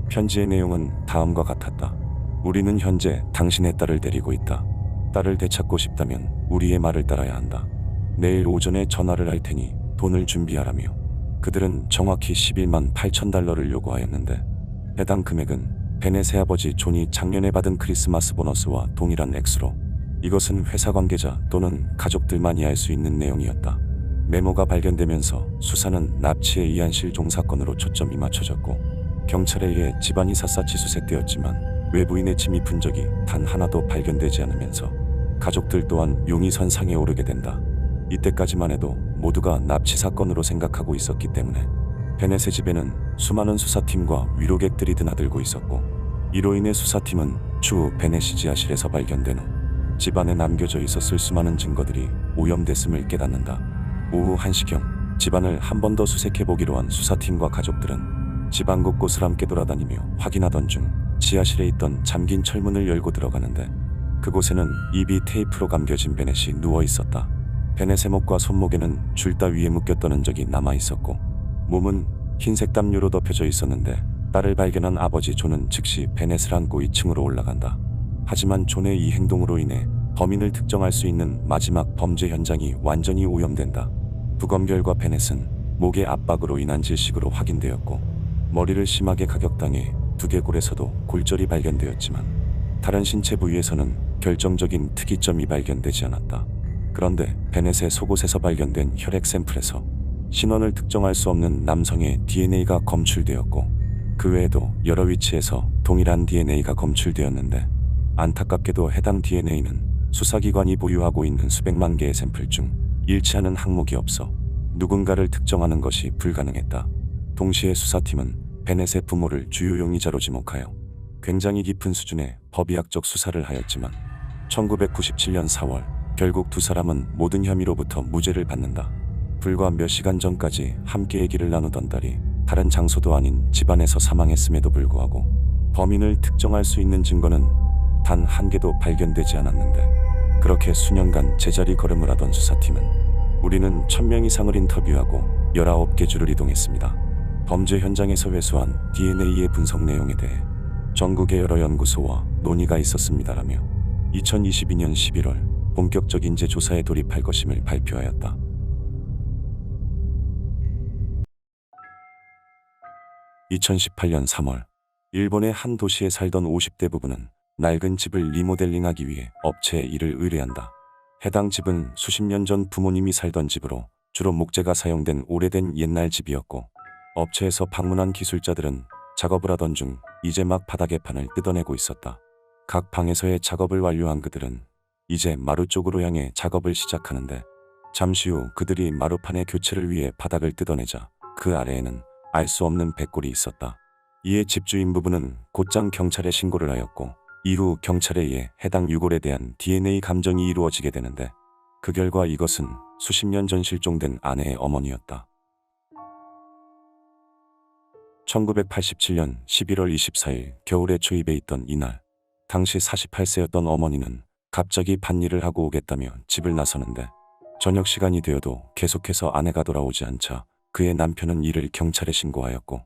편지의 내용은 다음과 같았다. 우리는 현재 당신의 딸을 데리고 있다. 딸을 되찾고 싶다면 우리의 말을 따라야 한다. 내일 오전에 전화를 할 테니 돈을 준비하라며 그들은 정확히 11만 8천 달러를 요구하였는데 해당 금액은 베넷의 아버지 존이 작년에 받은 크리스마스 보너스와 동일한 액수로 이것은 회사 관계자 또는 가족들만이 알 수 있는 내용이었다. 메모가 발견되면서 수사는 납치에 의한 실종 사건으로 초점이 맞춰졌고 경찰에 의해 집안이 샅샅이 수색되었지만 외부인의 침입 흔적이 단 하나도 발견되지 않으면서 가족들 또한 용의선상에 오르게 된다. 이때까지만 해도 모두가 납치 사건으로 생각하고 있었기 때문에 베넷의 집에는 수많은 수사팀과 위로객들이 드나들고 있었고 이로 인해 수사팀은 추후 베넷이 지하실에서 발견된 후 집안에 남겨져 있었을 수많은 증거들이 오염됐음을 깨닫는다. 오후 1시경 집안을 한 번 더 수색해보기로 한 수사팀과 가족들은 집안 곳곳을 함께 돌아다니며 확인하던 중 지하실에 있던 잠긴 철문을 열고 들어가는데 그곳에는 입이 테이프로 감겨진 베넷이 누워 있었다. 베넷의 목과 손목에는 줄 따위에 묶였던 흔적이 남아있었고 몸은 흰색 담요로 덮여져 있었는데 딸을 발견한 아버지 존은 즉시 베넷을 안고 2층으로 올라간다. 하지만 존의 이 행동으로 인해 범인을 특정할 수 있는 마지막 범죄 현장이 완전히 오염된다. 부검 결과 베넷은 목의 압박으로 인한 질식으로 확인되었고 머리를 심하게 가격당해 두개골에서도 골절이 발견되었지만 다른 신체 부위에서는 결정적인 특이점이 발견되지 않았다. 그런데 베넷의 속옷에서 발견된 혈액 샘플에서 신원을 특정할 수 없는 남성의 DNA가 검출되었고 그 외에도 여러 위치에서 동일한 DNA가 검출되었는데 안타깝게도 해당 DNA는 수사기관이 보유하고 있는 수백만 개의 샘플 중 일치하는 항목이 없어 누군가를 특정하는 것이 불가능했다. 동시에 수사팀은 베넷의 부모를 주요 용의자로 지목하여 굉장히 깊은 수준의 법의학적 수사를 하였지만 1997년 4월 결국 두 사람은 모든 혐의로부터 무죄를 받는다. 불과 몇 시간 전까지 함께 얘기를 나누던 딸이 다른 장소도 아닌 집안에서 사망했음에도 불구하고 범인을 특정할 수 있는 증거는 단 한 개도 발견되지 않았는데 그렇게 수년간 제자리 걸음을 하던 수사팀은 우리는 1000명 이상을 인터뷰하고 19개 주를 이동했습니다. 범죄 현장에서 회수한 DNA의 분석 내용에 대해 전국의 여러 연구소와 논의가 있었습니다라며 2022년 11월 본격적인 재조사에 돌입할 것임을 발표하였다. 2018년 3월 일본의 한 도시에 살던 50대 부부는 낡은 집을 리모델링하기 위해 업체에 일을 의뢰한다. 해당 집은 수십 년 전 부모님이 살던 집으로 주로 목재가 사용된 오래된 옛날 집이었고, 업체에서 방문한 기술자들은 작업을 하던 중 이제 막 바닥의 판을 뜯어내고 있었다. 각 방에서의 작업을 완료한 그들은 이제 마루 쪽으로 향해 작업을 시작하는데, 잠시 후 그들이 마루판의 교체를 위해 바닥을 뜯어내자 그 아래에는 알 수 없는 백골이 있었다. 이에 집주인 부부는 곧장 경찰에 신고를 하였고, 이후 경찰에 의해 해당 유골에 대한 DNA 감정이 이루어지게 되는데, 그 결과 이것은 수십 년 전 실종된 아내의 어머니였다. 1987년 11월 24일 겨울에 초입에 있던 이날, 당시 48세였던 어머니는 갑자기 밭일을 하고 오겠다며 집을 나서는데, 저녁 시간이 되어도 계속해서 아내가 돌아오지 않자 그의 남편은 이를 경찰에 신고하였고,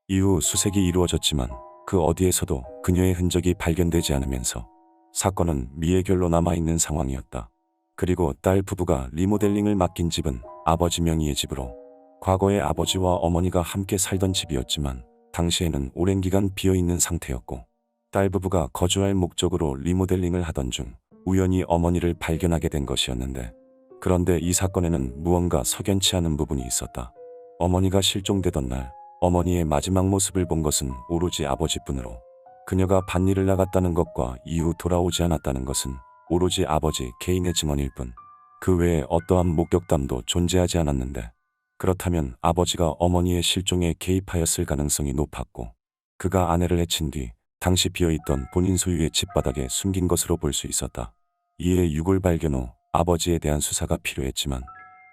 이후 수색이 이루어졌지만 그 어디에서도 그녀의 흔적이 발견되지 않으면서 사건은 미해결로 남아있는 상황이었다. 그리고 딸 부부가 리모델링을 맡긴 집은 아버지 명의의 집으로, 과거에 아버지와 어머니가 함께 살던 집이었지만 당시에는 오랜 기간 비어있는 상태였고, 딸 부부가 거주할 목적으로 리모델링을 하던 중 우연히 어머니를 발견하게 된 것이었는데, 그런데 이 사건에는 무언가 석연치 않은 부분이 있었다. 어머니가 실종되던 날 어머니의 마지막 모습을 본 것은 오로지 아버지뿐으로, 그녀가 밭일을 나갔다는 것과 이후 돌아오지 않았다는 것은 오로지 아버지 개인의 증언일 뿐, 그 외에 어떠한 목격담도 존재하지 않았는데, 그렇다면 아버지가 어머니의 실종에 개입하였을 가능성이 높았고, 그가 아내를 해친 뒤 당시 비어있던 본인 소유의 집바닥에 숨긴 것으로 볼 수 있었다. 이에 유골 발견 후 아버지에 대한 수사가 필요했지만,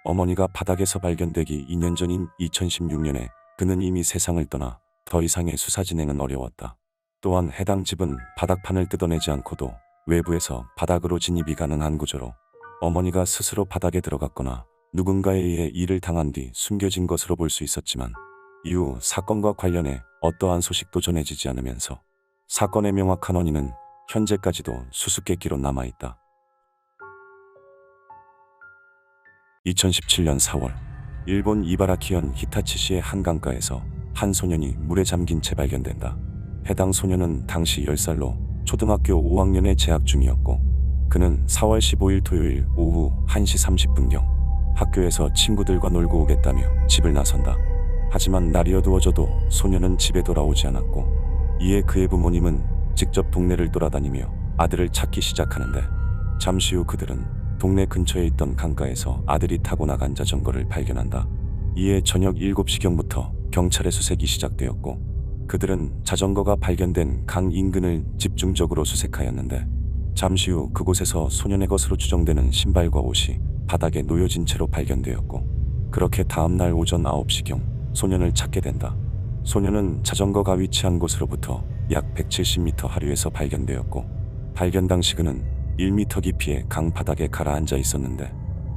어머니가 바닥에서 발견되기 2년 전인 2016년에 그는 이미 세상을 떠나 더 이상의 수사 진행은 어려웠다. 또한 해당 집은 바닥판을 뜯어내지 않고도 외부에서 바닥으로 진입이 가능한 구조로, 어머니가 스스로 바닥에 들어갔거나 누군가에 의해 일을 당한 뒤 숨겨진 것으로 볼 수 있었지만, 이후 사건과 관련해 어떠한 소식도 전해지지 않으면서 사건의 명확한 원인은 현재까지도 수수께끼로 남아있다. 2017년 4월, 일본 이바라키현 히타치시의 한강가에서 한 소년이 물에 잠긴 채 발견된다. 해당 소년은 당시 10살로 초등학교 5학년에 재학 중이었고, 그는 4월 15일 토요일 오후 1시 30분경 학교에서 친구들과 놀고 오겠다며 집을 나선다. 하지만 날이 어두워져도 소년은 집에 돌아오지 않았고, 이에 그의 부모님은 직접 동네를 돌아다니며 아들을 찾기 시작하는데, 잠시 후 그들은 동네 근처에 있던 강가에서 아들이 타고 나간 자전거를 발견한다. 이에 저녁 7시경부터 경찰의 수색이 시작되었고, 그들은 자전거가 발견된 강 인근을 집중적으로 수색하였는데, 잠시 후 그곳에서 소년의 것으로 추정되는 신발과 옷이 바닥에 놓여진 채로 발견되었고, 그렇게 다음날 오전 9시경 소년을 찾게 된다. 소년은 자전거가 위치한 곳으로부터 약 170m 하류에서 발견되었고, 발견 당시 그는 1m 깊이의 강 바닥에 가라앉아 있었는데,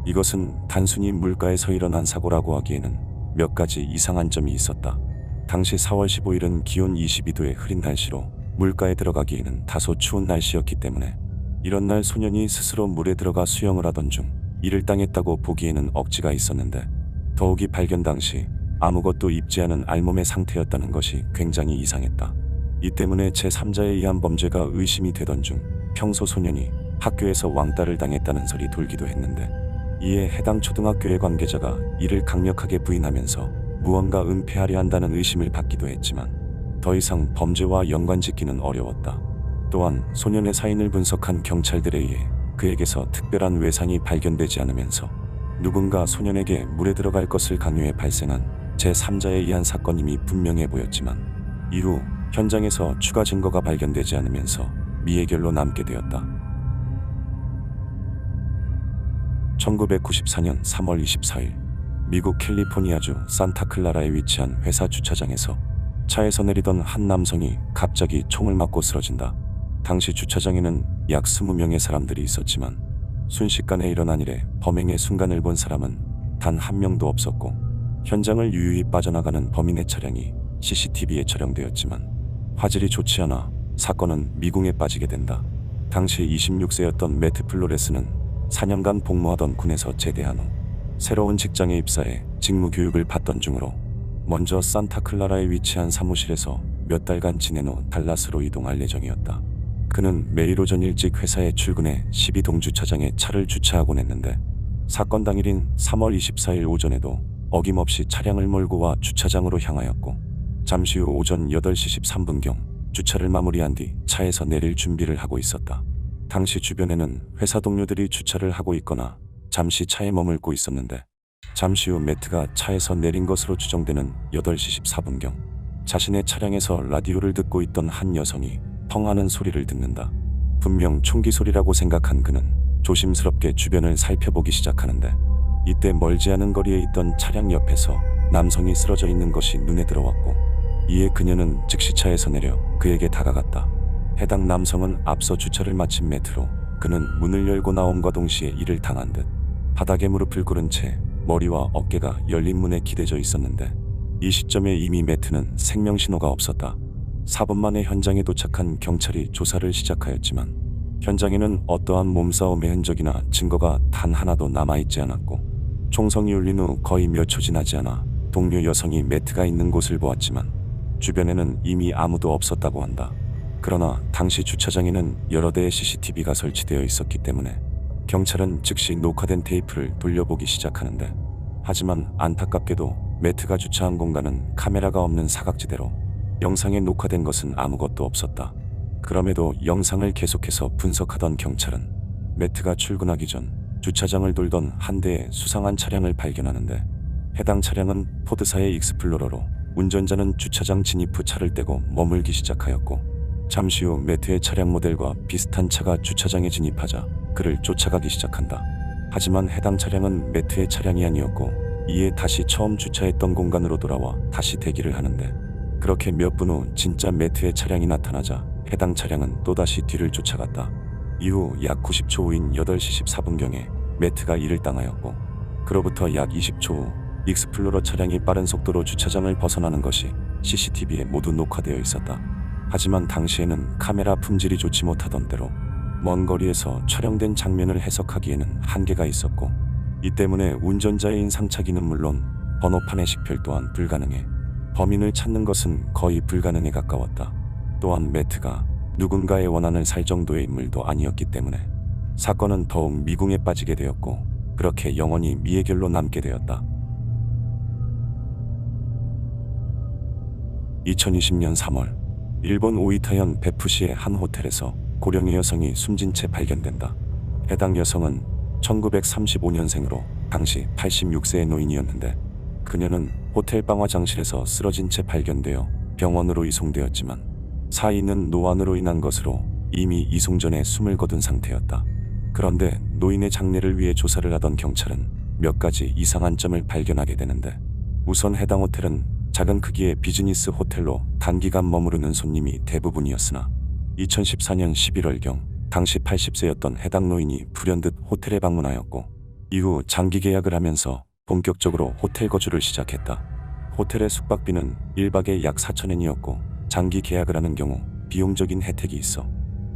이것은 단순히 물가에서 일어난 사고라고 하기에는 몇 가지 이상한 점이 있었다. 당시 4월 15일은 기온 22도의 흐린 날씨로 물가에 들어가기에는 다소 추운 날씨였기 때문에, 이런 날 소년이 스스로 물에 들어가 수영을 하던 중 이를 당했다고 보기에는 억지가 있었는데, 더욱이 발견 당시 아무것도 입지 않은 알몸의 상태였다는 것이 굉장히 이상했다. 이 때문에 제3자에 의한 범죄가 의심이 되던 중 평소 소년이 학교에서 왕따를 당했다는 설이 돌기도 했는데, 이에 해당 초등학교의 관계자가 이를 강력하게 부인하면서 무언가 은폐하려 한다는 의심을 받기도 했지만, 더 이상 범죄와 연관짓기는 어려웠다. 또한 소년의 사인을 분석한 경찰들에 의해 그에게서 특별한 외상이 발견되지 않으면서 누군가 소년에게 물에 들어갈 것을 강요해 발생한 제3자에 의한 사건임이 분명해 보였지만, 이후 현장에서 추가 증거가 발견되지 않으면서 미해결로 남게 되었다. 1994년 3월 24일, 미국 캘리포니아주 산타클라라에 위치한 회사 주차장에서 차에서 내리던 한 남성이 갑자기 총을 맞고 쓰러진다. 당시 주차장에는 약 20명의 사람들이 있었지만, 순식간에 일어난 일에 범행의 순간을 본 사람은 단 한 명도 없었고, 현장을 유유히 빠져나가는 범인의 차량이 CCTV에 촬영되었지만 화질이 좋지 않아 사건은 미궁에 빠지게 된다. 당시 26세였던 매트 플로레스는 4년간 복무하던 군에서 제대한 후 새로운 직장에 입사해 직무 교육을 받던 중으로 먼저 산타클라라에 위치한 사무실에서 몇 달간 지낸 후 달라스로 이동할 예정이었다. 그는 매일 오전 일찍 회사에 출근해 12동 주차장에 차를 주차하곤 했는데 사건 당일인 3월 24일 오전에도 어김없이 차량을 몰고 와 주차장으로 향하였고 잠시 후 오전 8시 13분경 주차를 마무리한 뒤 차에서 내릴 준비를 하고 있었다. 당시 주변에는 회사 동료들이 주차를 하고 있거나 잠시 차에 머물고 있었는데 잠시 후 매트가 차에서 내린 것으로 추정되는 8시 14분경 자신의 차량에서 라디오를 듣고 있던 한 여성이 펑 하는 소리를 듣는다. 분명 총기 소리라고 생각한 그는 조심스럽게 주변을 살펴보기 시작하는데 이때 멀지 않은 거리에 있던 차량 옆에서 남성이 쓰러져 있는 것이 눈에 들어왔고 이에 그녀는 즉시 차에서 내려 그에게 다가갔다. 해당 남성은 앞서 주차를 마친 매트로 그는 문을 열고 나옴과 동시에 이를 당한 듯 바닥에 무릎을 꿇은 채 머리와 어깨가 열린 문에 기대져 있었는데 이 시점에 이미 매트는 생명신호가 없었다. 4분 만에 현장에 도착한 경찰이 조사를 시작하였지만 현장에는 어떠한 몸싸움의 흔적이나 증거가 단 하나도 남아있지 않았고 총성이 울린 후 거의 몇 초 지나지 않아 동료 여성이 매트가 있는 곳을 보았지만 주변에는 이미 아무도 없었다고 한다. 그러나 당시 주차장에는 여러 대의 CCTV가 설치되어 있었기 때문에 경찰은 즉시 녹화된 테이프를 돌려보기 시작하는데 하지만 안타깝게도 매트가 주차한 공간은 카메라가 없는 사각지대로 영상에 녹화된 것은 아무것도 없었다. 그럼에도 영상을 계속해서 분석하던 경찰은 매트가 출근하기 전 주차장을 돌던 한 대의 수상한 차량을 발견하는데 해당 차량은 포드사의 익스플로러로 운전자는 주차장 진입 후 차를 떼고 머물기 시작하였고 잠시 후 매트의 차량 모델과 비슷한 차가 주차장에 진입하자 그를 쫓아가기 시작한다. 하지만 해당 차량은 매트의 차량이 아니었고 이에 다시 처음 주차했던 공간으로 돌아와 다시 대기를 하는데 그렇게 몇 분 후 진짜 매트의 차량이 나타나자 해당 차량은 또다시 뒤를 쫓아갔다. 이후 약 90초 후인 8시 14분경에 매트가 이를 당하였고 그로부터 약 20초 후 익스플로러 차량이 빠른 속도로 주차장을 벗어나는 것이 CCTV에 모두 녹화되어 있었다. 하지만 당시에는 카메라 품질이 좋지 못하던 대로 먼 거리에서 촬영된 장면을 해석하기에는 한계가 있었고 이 때문에 운전자의 인상착의는 물론 번호판의 식별 또한 불가능해 범인을 찾는 것은 거의 불가능에 가까웠다. 또한 매트가 누군가의 원한을 살 정도의 인물도 아니었기 때문에 사건은 더욱 미궁에 빠지게 되었고 그렇게 영원히 미해결로 남게 되었다. 2020년 3월 일본 오이타현 베푸시의 한 호텔에서 고령의 여성이 숨진 채 발견된다. 해당 여성은 1935년생으로 당시 86세의 노인이었는데 그녀는 호텔 방 화장실에서 쓰러진 채 발견되어 병원으로 이송되었지만 사인은 노안으로 인한 것으로 이미 이송 전에 숨을 거둔 상태였다. 그런데 노인의 장례를 위해 조사를 하던 경찰은 몇 가지 이상한 점을 발견하게 되는데 우선 해당 호텔은 작은 크기의 비즈니스 호텔로 단기간 머무르는 손님이 대부분이었으나 2014년 11월경 당시 80세였던 해당 노인이 불현듯 호텔에 방문하였고 이후 장기 계약을 하면서 본격적으로 호텔 거주를 시작했다. 호텔의 숙박비는 1박에 약 4,000엔이었고 장기 계약을 하는 경우 비용적인 혜택이 있어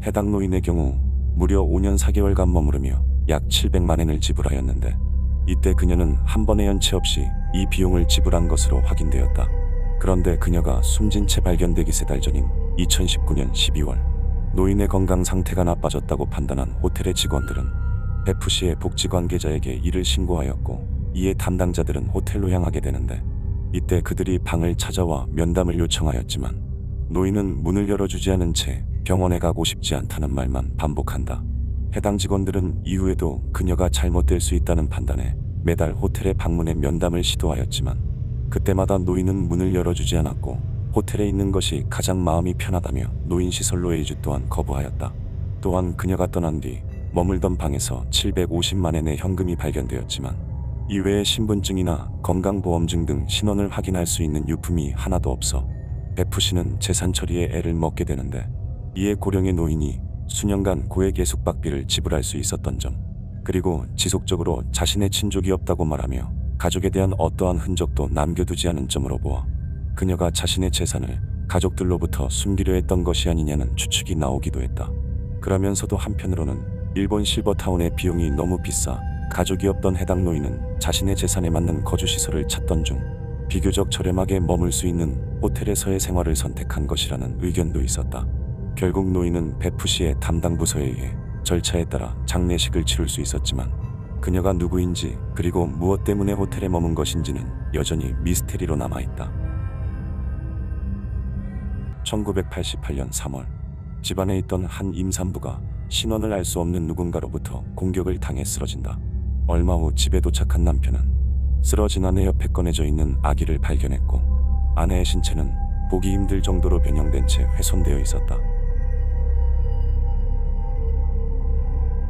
해당 노인의 경우 무려 5년 4개월간 머무르며 약 700만 엔을 지불하였는데 이때 그녀는 한 번의 연체 없이 이 비용을 지불한 것으로 확인되었다. 그런데 그녀가 숨진 채 발견되기 3달 전인 2019년 12월 노인의 건강 상태가 나빠졌다고 판단한 호텔의 직원들은 베푸시의 복지 관계자에게 이를 신고하였고 이에 담당자들은 호텔로 향하게 되는데 이때 그들이 방을 찾아와 면담을 요청하였지만 노인은 문을 열어주지 않은 채 병원에 가고 싶지 않다는 말만 반복한다. 해당 직원들은 이후에도 그녀가 잘못될 수 있다는 판단에 매달 호텔에 방문해 면담을 시도하였지만 그때마다 노인은 문을 열어주지 않았고 호텔에 있는 것이 가장 마음이 편하다며 노인 시설로의 이주 또한 거부하였다. 또한 그녀가 떠난 뒤 머물던 방에서 750만 엔의 현금이 발견되었지만 이외에 신분증이나 건강보험증 등 신원을 확인할 수 있는 유품이 하나도 없어 베푸시는 재산 처리에 애를 먹게 되는데 이에 고령의 노인이 수년간 고액의 숙박비를 지불할 수 있었던 점 그리고 지속적으로 자신의 친족이 없다고 말하며 가족에 대한 어떠한 흔적도 남겨두지 않은 점으로 보아 그녀가 자신의 재산을 가족들로부터 숨기려 했던 것이 아니냐는 추측이 나오기도 했다. 그러면서도 한편으로는 일본 실버타운의 비용이 너무 비싸 가족이 없던 해당 노인은 자신의 재산에 맞는 거주시설을 찾던 중 비교적 저렴하게 머물 수 있는 호텔에서의 생활을 선택한 것이라는 의견도 있었다. 결국 노인은 베푸시의 담당 부서에 의해 절차에 따라 장례식을 치룰 수 있었지만 그녀가 누구인지 그리고 무엇 때문에 호텔에 머문 것인지는 여전히 미스테리로 남아있다. 1988년 3월 집안에 있던 한 임산부가 신원을 알 수 없는 누군가로부터 공격을 당해 쓰러진다. 얼마 후 집에 도착한 남편은 쓰러진 아내 옆에 꺼내져 있는 아기를 발견했고 아내의 신체는 보기 힘들 정도로 변형된 채 훼손되어 있었다.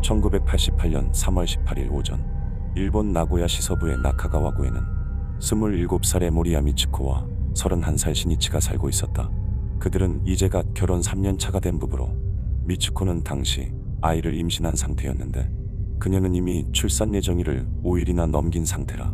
1988년 3월 18일 오전 일본 나고야 시서부의 나카가와구에는 27살의 모리야 미츠코와 31살 신이치가 살고 있었다. 그들은 이제 갓 결혼 3년 차가 된 부부로 미츠코는 당시 아이를 임신한 상태였는데 그녀는 이미 출산 예정일을 5일이나 넘긴 상태라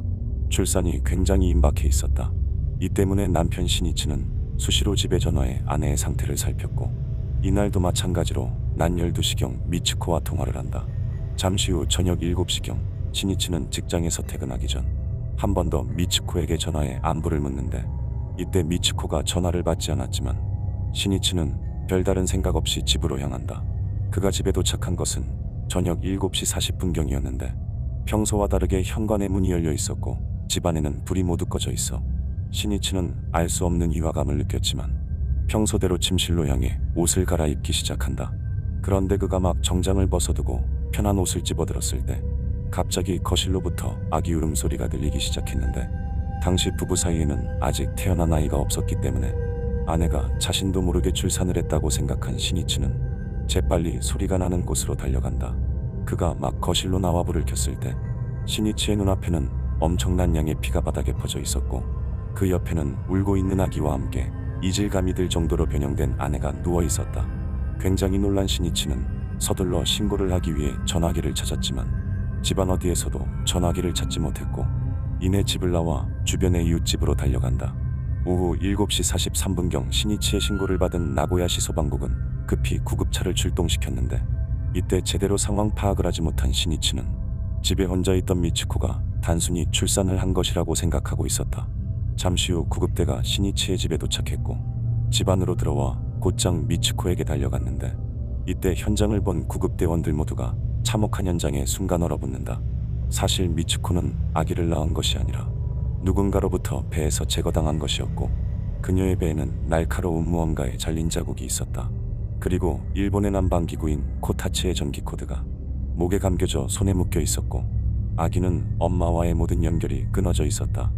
출산이 굉장히 임박해 있었다. 이 때문에 남편 신이치는 수시로 집에 전화해 아내의 상태를 살폈고 이날도 마찬가지로 낮 12시경 미츠코와 통화를 한다. 잠시 후 저녁 7시경 신이치는 직장에서 퇴근하기 전 한 번 더 미츠코에게 전화해 안부를 묻는데 이때 미츠코가 전화를 받지 않았지만 신이치는 별다른 생각 없이 집으로 향한다. 그가 집에 도착한 것은 저녁 7시 40분경이었는데 평소와 다르게 현관에 문이 열려 있었고 집안에는 불이 모두 꺼져 있어 신이치는 알 수 없는 위화감을 느꼈지만 평소대로 침실로 향해 옷을 갈아입기 시작한다. 그런데 그가 막 정장을 벗어두고 편한 옷을 집어들었을 때 갑자기 거실로부터 아기 울음소리가 들리기 시작했는데 당시 부부 사이에는 아직 태어난 아이가 없었기 때문에 아내가 자신도 모르게 출산을 했다고 생각한 신이치는 재빨리 소리가 나는 곳으로 달려간다. 그가 막 거실로 나와 불을 켰을 때 신이치의 눈앞에는 엄청난 양의 피가 바닥에 퍼져 있었고 그 옆에는 울고 있는 아기와 함께 이질감이 들 정도로 변형된 아내가 누워 있었다. 굉장히 놀란 신이치는 서둘러 신고를 하기 위해 전화기를 찾았지만 집안 어디에서도 전화기를 찾지 못했고 이내 집을 나와 주변의 이웃집으로 달려간다. 오후 7시 43분경 신이치의 신고를 받은 나고야시 소방국은 급히 구급차를 출동시켰는데 이때 제대로 상황 파악을 하지 못한 신이치는 집에 혼자 있던 미츠코가 단순히 출산을 한 것이라고 생각하고 있었다. 잠시 후 구급대가 신이치의 집에 도착했고 집 안으로 들어와 곧장 미츠코에게 달려갔는데 이때 현장을 본 구급대원들 모두가 참혹한 현장에 순간 얼어붙는다. 사실 미츠코는 아기를 낳은 것이 아니라 누군가로부터 배에서 제거당한 것이었고 그녀의 배에는 날카로운 무언가에 잘린 자국이 있었다. 그리고 일본의 남방기구인 코타츠의 전기 코드가 목에 감겨져 손에 묶여 있었고 아기는 엄마와의 모든 연결이 끊어져 있었다.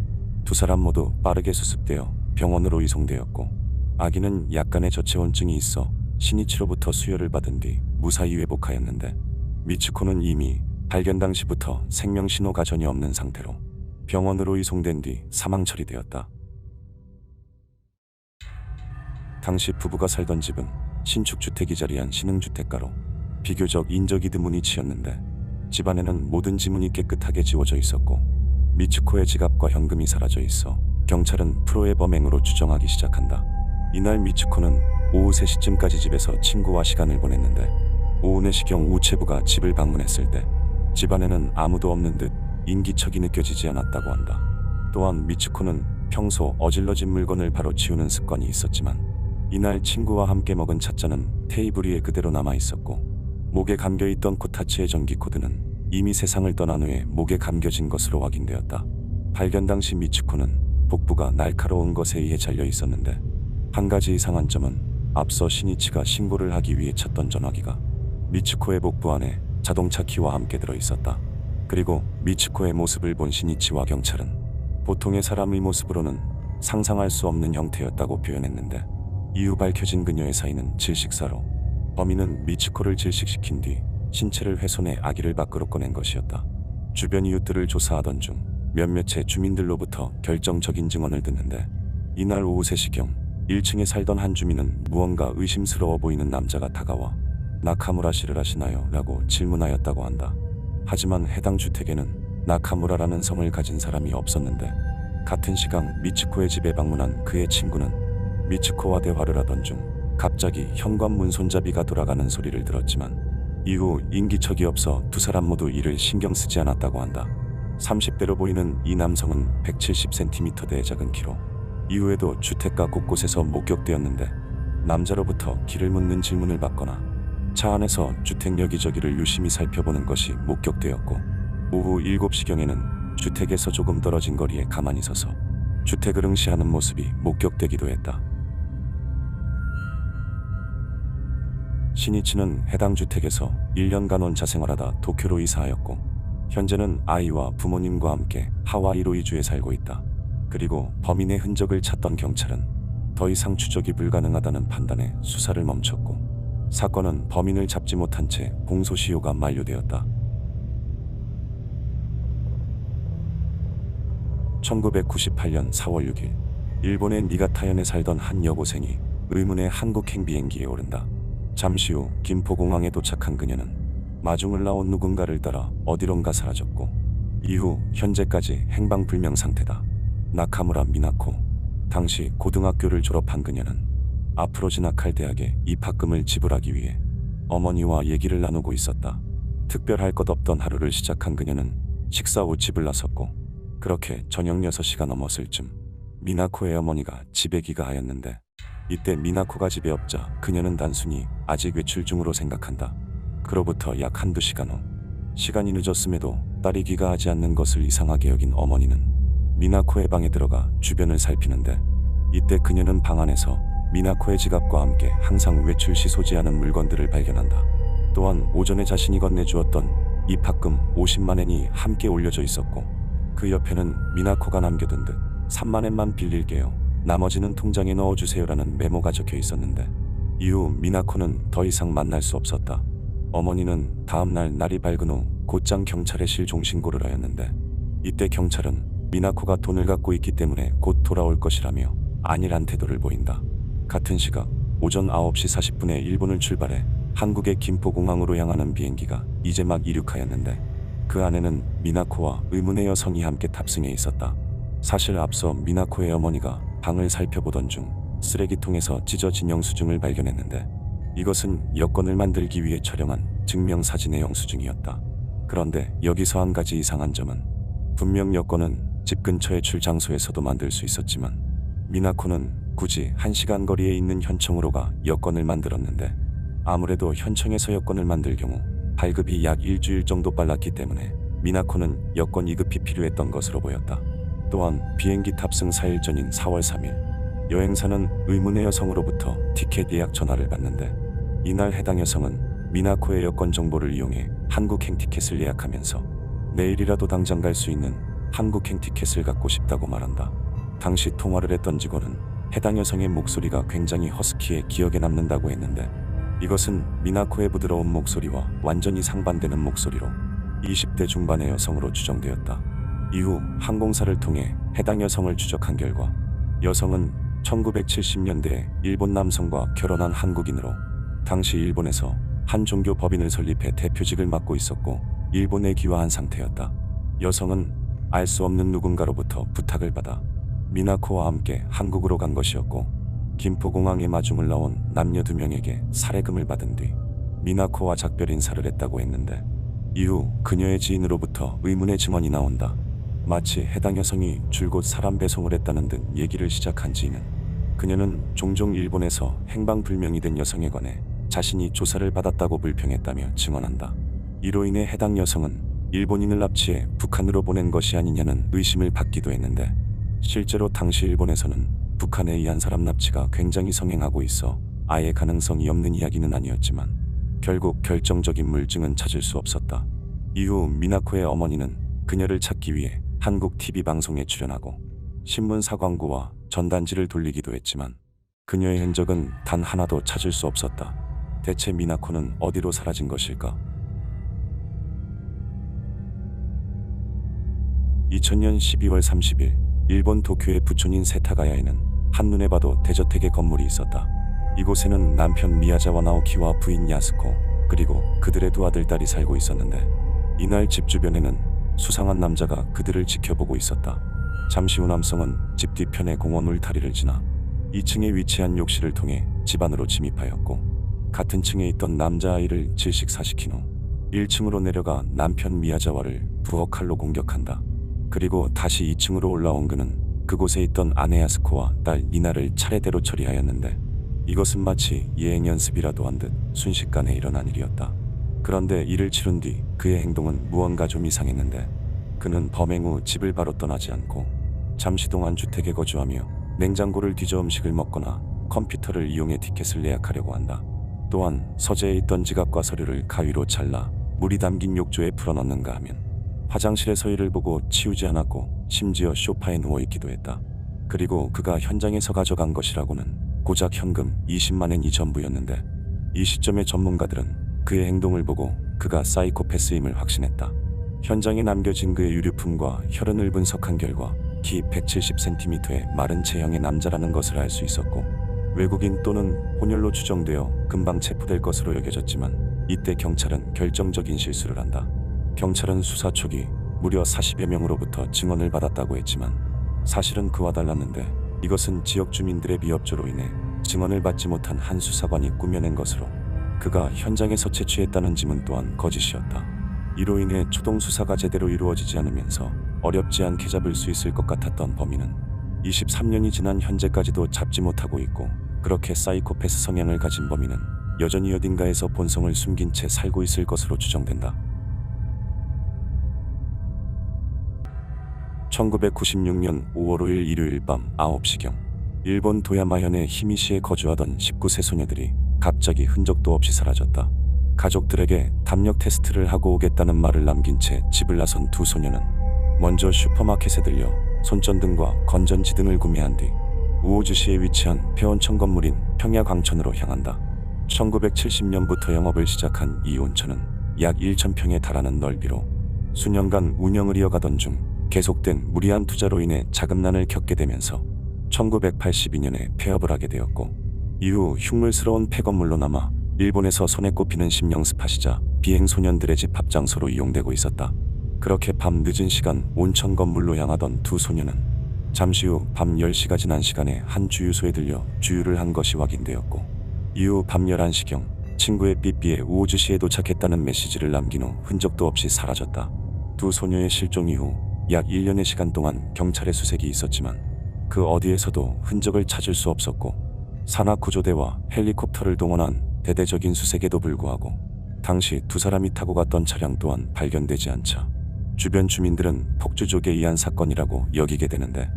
두 사람 모두 빠르게 수습되어 병원으로 이송되었고 아기는 약간의 저체온증이 있어 신이치로부터 수혈을 받은 뒤 무사히 회복하였는데 미츠코는 이미 발견 당시부터 생명신호가 전혀 없는 상태로 병원으로 이송된 뒤 사망 처리되었다. 당시 부부가 살던 집은 신축 주택이 자리한 신흥주택가로 비교적 인적이 드문 위치였는데 집안에는 모든 지문이 깨끗하게 지워져 있었고 미츠코의 지갑과 현금이 사라져 있어 경찰은 프로의 범행으로 추정하기 시작한다. 이날 미츠코는 오후 3시쯤까지 집에서 친구와 시간을 보냈는데 오후 4시경 우체부가 집을 방문했을 때 집안에는 아무도 없는 듯 인기척이 느껴지지 않았다고 한다. 또한 미츠코는 평소 어질러진 물건을 바로 치우는 습관이 있었지만 이날 친구와 함께 먹은 찻잔은 테이블 위에 그대로 남아 있었고 목에 감겨있던 코타츠의 전기 코드는 이미 세상을 떠난 후에 목에 감겨진 것으로 확인되었다. 발견 당시 미츠코는 복부가 날카로운 것에 의해 잘려 있었는데 한 가지 이상한 점은 앞서 신이치가 신고를 하기 위해 찾던 전화기가 미츠코의 복부 안에 자동차 키와 함께 들어있었다. 그리고 미츠코의 모습을 본 신이치와 경찰은 보통의 사람의 모습으로는 상상할 수 없는 형태였다고 표현했는데 이후 밝혀진 그녀의 사인은 질식사로 범인은 미츠코를 질식시킨 뒤 신체를 훼손해 아기를 밖으로 꺼낸 것이었다. 주변 이웃들을 조사하던 중 몇몇의 주민들로부터 결정적인 증언을 듣는데 이날 오후 3시경 1층에 살던 한 주민은 무언가 의심스러워 보이는 남자가 다가와 나카무라 씨를 아시나요? 라고 질문하였다고 한다. 하지만 해당 주택에는 나카무라라는 성을 가진 사람이 없었는데 같은 시간 미츠코의 집에 방문한 그의 친구는 미츠코와 대화를 하던 중 갑자기 현관문 손잡이가 돌아가는 소리를 들었지만 이후 인기척이 없어 두 사람 모두 이를 신경 쓰지 않았다고 한다. 30대로 보이는 이 남성은 170cm대의 작은 키로 이후에도 주택가 곳곳에서 목격되었는데 남자로부터 길을 묻는 질문을 받거나 차 안에서 주택 여기저기를 유심히 살펴보는 것이 목격되었고, 오후 7시경에는 주택에서 조금 떨어진 거리에 가만히 서서 주택을 응시하는 모습이 목격되기도 했다. 신이치는 해당 주택에서 1년간 혼자 생활하다 도쿄로 이사하였고, 현재는 아이와 부모님과 함께 하와이로 이주해 살고 있다. 그리고 범인의 흔적을 찾던 경찰은 더 이상 추적이 불가능하다는 판단에 수사를 멈췄고, 사건은 범인을 잡지 못한 채 공소시효가 만료되었다. 1998년 4월 6일, 일본의 니가타현에 살던 한 여고생이 의문의 한국행 비행기에 오른다. 잠시 후 김포공항에 도착한 그녀는 마중을 나온 누군가를 따라 어디론가 사라졌고, 이후 현재까지 행방불명 상태다. 나카무라 미나코. 당시 고등학교를 졸업한 그녀는 앞으로 진학할 대학에 입학금을 지불하기 위해 어머니와 얘기를 나누고 있었다. 특별할 것 없던 하루를 시작한 그녀는 식사 후 집을 나섰고, 그렇게 저녁 6시가 넘었을 쯤 미나코의 어머니가 집에 귀가하였는데, 이때 미나코가 집에 없자 그녀는 단순히 아직 외출 중으로 생각한다. 그로부터 약 한두 시간 후, 시간이 늦었음에도 딸이 귀가하지 않는 것을 이상하게 여긴 어머니는 미나코의 방에 들어가 주변을 살피는데, 이때 그녀는 방 안에서 미나코의 지갑과 함께 항상 외출 시 소지하는 물건들을 발견한다. 또한 오전에 자신이 건네주었던 입학금 50만 엔이 함께 올려져 있었고, 그 옆에는 미나코가 남겨둔 듯 3만 엔만 빌릴게요, 나머지는 통장에 넣어주세요라는 메모가 적혀 있었는데, 이후 미나코는 더 이상 만날 수 없었다. 어머니는 다음날 날이 밝은 후 곧장 경찰에 실종신고를 하였는데, 이때 경찰은 미나코가 돈을 갖고 있기 때문에 곧 돌아올 것이라며 안일한 태도를 보인다. 같은 시각 오전 9시 40분에 일본을 출발해 한국의 김포공항으로 향하는 비행기가 이제 막 이륙하였는데, 그 안에는 미나코와 의문의 여성이 함께 탑승해 있었다. 사실 앞서 미나코의 어머니가 방을 살펴보던 중 쓰레기통에서 찢어진 영수증을 발견했는데, 이것은 여권을 만들기 위해 촬영한 증명사진의 영수증이었다. 그런데 여기서 한 가지 이상한 점은, 분명 여권은 집 근처의 출장소에서도 만들 수 있었지만 미나코는 굳이 1시간 거리에 있는 현청으로 가 여권을 만들었는데, 아무래도 현청에서 여권을 만들 경우 발급이 약 일주일 정도 빨랐기 때문에 미나코는 여권 이급이 필요했던 것으로 보였다. 또한 비행기 탑승 4일 전인 4월 3일, 여행사는 의문의 여성으로부터 티켓 예약 전화를 받는데, 이날 해당 여성은 미나코의 여권 정보를 이용해 한국행 티켓을 예약하면서 내일이라도 당장 갈 수 있는 한국행 티켓을 갖고 싶다고 말한다. 당시 통화를 했던 직원은 해당 여성의 목소리가 굉장히 허스키해 기억에 남는다고 했는데, 이것은 미나코의 부드러운 목소리와 완전히 상반되는 목소리로 20대 중반의 여성으로 추정되었다. 이후 항공사를 통해 해당 여성을 추적한 결과, 여성은 1970년대에 일본 남성과 결혼한 한국인으로 당시 일본에서 한 종교 법인을 설립해 대표직을 맡고 있었고, 일본에 귀화한 상태였다. 여성은 알 수 없는 누군가로부터 부탁을 받아 미나코와 함께 한국으로 간 것이었고, 김포공항에 마중을 나온 남녀 2명에게 살해금을 받은 뒤 미나코와 작별 인사를 했다고 했는데, 이후 그녀의 지인으로부터 의문의 증언이 나온다. 마치 해당 여성이 줄곧 사람 배송을 했다는 듯 얘기를 시작한 지인은, 그녀는 종종 일본에서 행방불명이 된 여성에 관해 자신이 조사를 받았다고 불평했다며 증언한다. 이로 인해 해당 여성은 일본인을 납치해 북한으로 보낸 것이 아니냐는 의심을 받기도 했는데, 실제로 당시 일본에서는 북한에 의한 사람 납치가 굉장히 성행하고 있어 아예 가능성이 없는 이야기는 아니었지만, 결국 결정적인 물증은 찾을 수 없었다. 이후 미나코의 어머니는 그녀를 찾기 위해 한국 TV 방송에 출연하고 신문사 광고와 전단지를 돌리기도 했지만 그녀의 흔적은 단 하나도 찾을 수 없었다. 대체 미나코는 어디로 사라진 것일까? 2000년 12월 30일, 일본 도쿄의 부촌인 세타가야에는 한눈에 봐도 대저택의 건물이 있었다. 이곳에는 남편 미야자와 나오키와 부인 야스코, 그리고 그들의 두 아들, 딸이 살고 있었는데, 이날 집 주변에는 수상한 남자가 그들을 지켜보고 있었다. 잠시 후 남성은 집 뒤편의 공원 울타리를 지나 2층에 위치한 욕실을 통해 집 안으로 침입하였고, 같은 층에 있던 남자아이를 질식사시킨 후 1층으로 내려가 남편 미야자와를 부엌칼로 공격한다. 그리고 다시 2층으로 올라온 그는 그곳에 있던 아내 야스코와 딸 니나를 차례대로 처리하였는데, 이것은 마치 예행 연습이라도 한 듯 순식간에 일어난 일이었다. 그런데 이를 치룬 뒤 그의 행동은 무언가 좀 이상했는데 그는 범행 후 집을 바로 떠나지 않고 잠시 동안 주택에 거주하며 냉장고를 뒤져 음식을 먹거나 컴퓨터를 이용해 티켓을 예약하려고 한다. 또한 서재에 있던 지갑과 서류를 가위로 잘라 물이 담긴 욕조에 풀어넣는가 하면 화장실에서 이를 보고 치우지 않았고 심지어 소파에 누워있기도 했다. 그리고 그가 현장에서 가져간 것이라고는 고작 현금 20만 엔이 전부였는데 이 시점의 전문가들은 그의 행동을 보고 그가 사이코패스임을 확신했다. 현장에 남겨진 그의 유류품과 혈흔을 분석한 결과 키 170cm의 마른 체형의 남자라는 것을 알 수 있었고 외국인 또는 혼혈로 추정되어 금방 체포될 것으로 여겨졌지만 이때 경찰은 결정적인 실수를 한다. 경찰은 수사 초기 무려 40여 명으로부터 증언을 받았다고 했지만 사실은 그와 달랐는데 이것은 지역 주민들의 비협조로 인해 증언을 받지 못한 한 수사관이 꾸며낸 것으로 그가 현장에서 채취했다는 지문 또한 거짓이었다. 이로 인해 초동 수사가 제대로 이루어지지 않으면서 어렵지 않게 잡을 수 있을 것 같았던 범인은 23년이 지난 현재까지도 잡지 못하고 있고 그렇게 사이코패스 성향을 가진 범인은 여전히 어딘가에서 본성을 숨긴 채 살고 있을 것으로 추정된다. 1996년 5월 5일 일요일 밤 9시경 일본 도야마현의 히미시에 거주하던 19세 소녀들이 갑자기 흔적도 없이 사라졌다. 가족들에게 담력 테스트를 하고 오겠다는 말을 남긴 채 집을 나선 두 소녀는 먼저 슈퍼마켓에 들려 손전등과 건전지 등을 구매한 뒤 우호주시에 위치한 폐온천 건물인 평야광천으로 향한다. 1970년부터 영업을 시작한 이 온천은 약 1,000평에 달하는 넓이로 수년간 운영을 이어가던 중 계속된 무리한 투자로 인해 자금난을 겪게 되면서 1982년에 폐업을 하게 되었고 이후 흉물스러운 폐건물로 남아 일본에서 손에 꼽히는 심령 스팟이자 비행 소년들의 집 합장소로 이용되고 있었다. 그렇게 밤 늦은 시간 온천 건물로 향하던 두 소녀는 잠시 후 밤 10시가 지난 시간에 한 주유소에 들려 주유를 한 것이 확인되었고 이후 밤 11시경 친구의 삐삐에 우호주시에 도착했다는 메시지를 남긴 후 흔적도 없이 사라졌다. 두 소녀의 실종 이후 약 1년의 시간 동안 경찰의 수색이 있었지만 그 어디에서도 흔적을 찾을 수 없었고 산악구조대와 헬리콥터를 동원한 대대적인 수색에도 불구하고 당시 두 사람이 타고 갔던 차량 또한 발견되지 않자 주변 주민들은 폭주족에 의한 사건이라고 여기게 되는데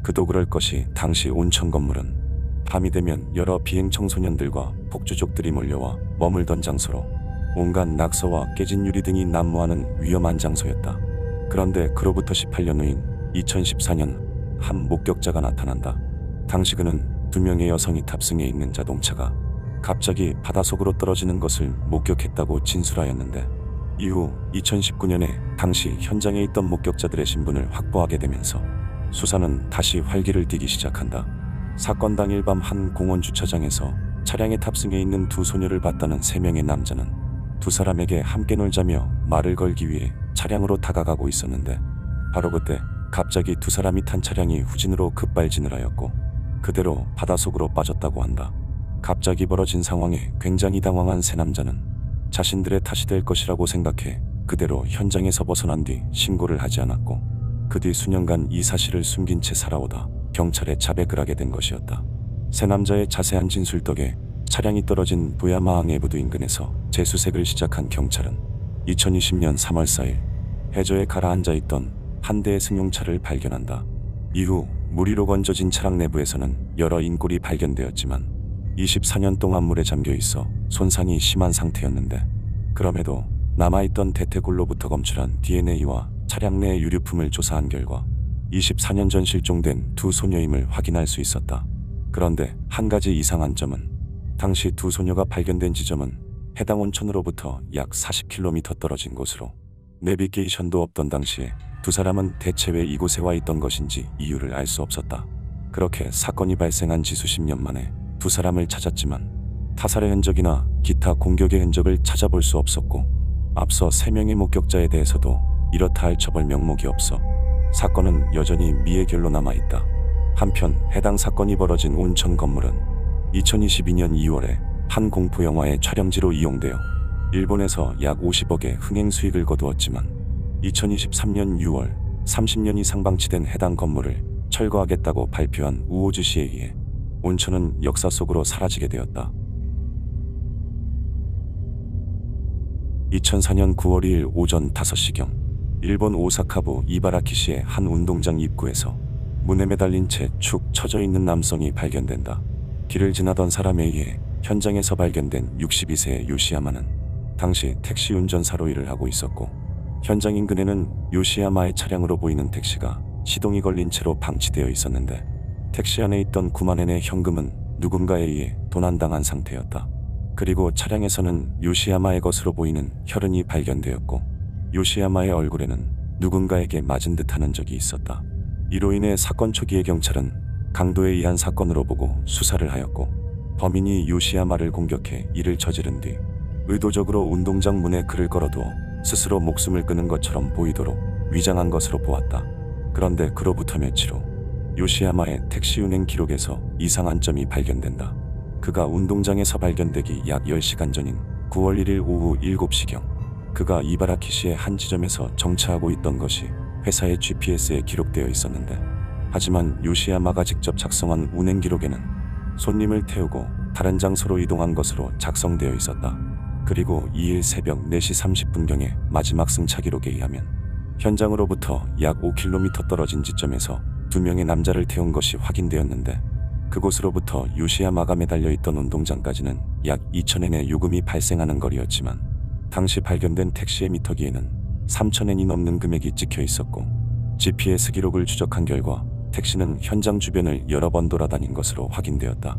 그도 그럴 것이 당시 온천 건물은 밤이 되면 여러 비행 청소년들과 폭주족들이 몰려와 머물던 장소로 온갖 낙서와 깨진 유리 등이 난무하는 위험한 장소였다. 그런데 그로부터 18년 후인 2014년 한 목격자가 나타난다. 당시 그는 두 명의 여성이 탑승해 있는 자동차가 갑자기 바닷속으로 떨어지는 것을 목격했다고 진술하였는데 이후 2019년에 당시 현장에 있던 목격자들의 신분을 확보하게 되면서 수사는 다시 활기를 띠기 시작한다. 사건 당일 밤 한 공원 주차장에서 차량에 탑승해 있는 두 소녀를 봤다는 3명의 남자는 두 사람에게 함께 놀자며 말을 걸기 위해 차량으로 다가가고 있었는데 바로 그때 갑자기 두 사람이 탄 차량이 후진으로 급발진을 하였고 그대로 바닷속으로 빠졌다고 한다. 갑자기 벌어진 상황에 굉장히 당황한 세 남자는 자신들의 탓이 될 것이라고 생각해 그대로 현장에서 벗어난 뒤 신고를 하지 않았고 그 뒤 수년간 이 사실을 숨긴 채 살아오다 경찰에 자백을 하게 된 것이었다. 세 남자의 자세한 진술 덕에 차량이 떨어진 도야마 항해부두 인근에서 재수색을 시작한 경찰은 2020년 3월 4일 해저에 가라앉아 있던 한 대의 승용차를 발견한다. 이후 무리로 건져진 차량 내부에서는 여러 인골이 발견되었지만 24년 동안 물에 잠겨 있어 손상이 심한 상태였는데 그럼에도 남아있던 대퇴골로부터 검출한 DNA와 차량 내 유류품을 조사한 결과 24년 전 실종된 두 소녀임을 확인할 수 있었다. 그런데 한 가지 이상한 점은 당시 두 소녀가 발견된 지점은 해당 온천으로부터 약 40km 떨어진 곳으로 내비게이션도 없던 당시에 두 사람은 대체 왜 이곳에 와 있던 것인지 이유를 알 수 없었다. 그렇게 사건이 발생한 지 수십 년 만에 두 사람을 찾았지만 타살의 흔적이나 기타 공격의 흔적을 찾아볼 수 없었고 앞서 3명의 목격자에 대해서도 이렇다 할 처벌 명목이 없어 사건은 여전히 미해결로 남아있다. 한편 해당 사건이 벌어진 온천 건물은 2022년 2월에 한 공포영화의 촬영지로 이용되어 일본에서 약 50억의 흥행 수익을 거두었지만 2023년 6월 30년 이상 방치된 해당 건물을 철거하겠다고 발표한 우호주시에 의해 온천은 역사 속으로 사라지게 되었다. 2004년 9월 2일 오전 5시경 일본 오사카부 이바라키시의 한 운동장 입구에서 문에 매달린 채 축 처져 있는 남성이 발견된다. 길을 지나던 사람에 의해 현장에서 발견된 62세의 요시야마는 당시 택시 운전사로 일을 하고 있었고, 현장 인근에는 요시야마의 차량으로 보이는 택시가 시동이 걸린 채로 방치되어 있었는데, 택시 안에 있던 9만엔의 현금은 누군가에 의해 도난당한 상태였다. 그리고 차량에서는 요시야마의 것으로 보이는 혈흔이 발견되었고, 요시야마의 얼굴에는 누군가에게 맞은 듯한 적이 있었다. 이로 인해 사건 초기에 경찰은 강도에 의한 사건으로 보고 수사를 하였고, 범인이 요시야마를 공격해 이를 저지른 뒤 의도적으로 운동장 문에 글을 걸어두어 스스로 목숨을 끊은 것처럼 보이도록 위장한 것으로 보았다. 그런데 그로부터 며칠 후 요시야마의 택시 운행 기록에서 이상한 점이 발견된다. 그가 운동장에서 발견되기 약 10시간 전인 9월 1일 오후 7시경 그가 이바라키시의 한 지점에서 정차하고 있던 것이 회사의 GPS에 기록되어 있었는데, 하지만 요시야마가 직접 작성한 운행 기록에는 손님을 태우고 다른 장소로 이동한 것으로 작성되어 있었다. 그리고 2일 새벽 4시 30분경에 마지막 승차 기록에 의하면 현장으로부터 약 5km 떨어진 지점에서 2명의 남자를 태운 것이 확인되었는데, 그곳으로부터 요시야마가 매달려 있던 운동장까지는 약 2,000엔의 요금이 발생하는 거리였지만, 당시 발견된 택시의 미터기에는 3,000엔이 넘는 금액이 찍혀 있었고, GPS 기록을 추적한 결과 택시는 현장 주변을 여러 번 돌아다닌 것으로 확인되었다.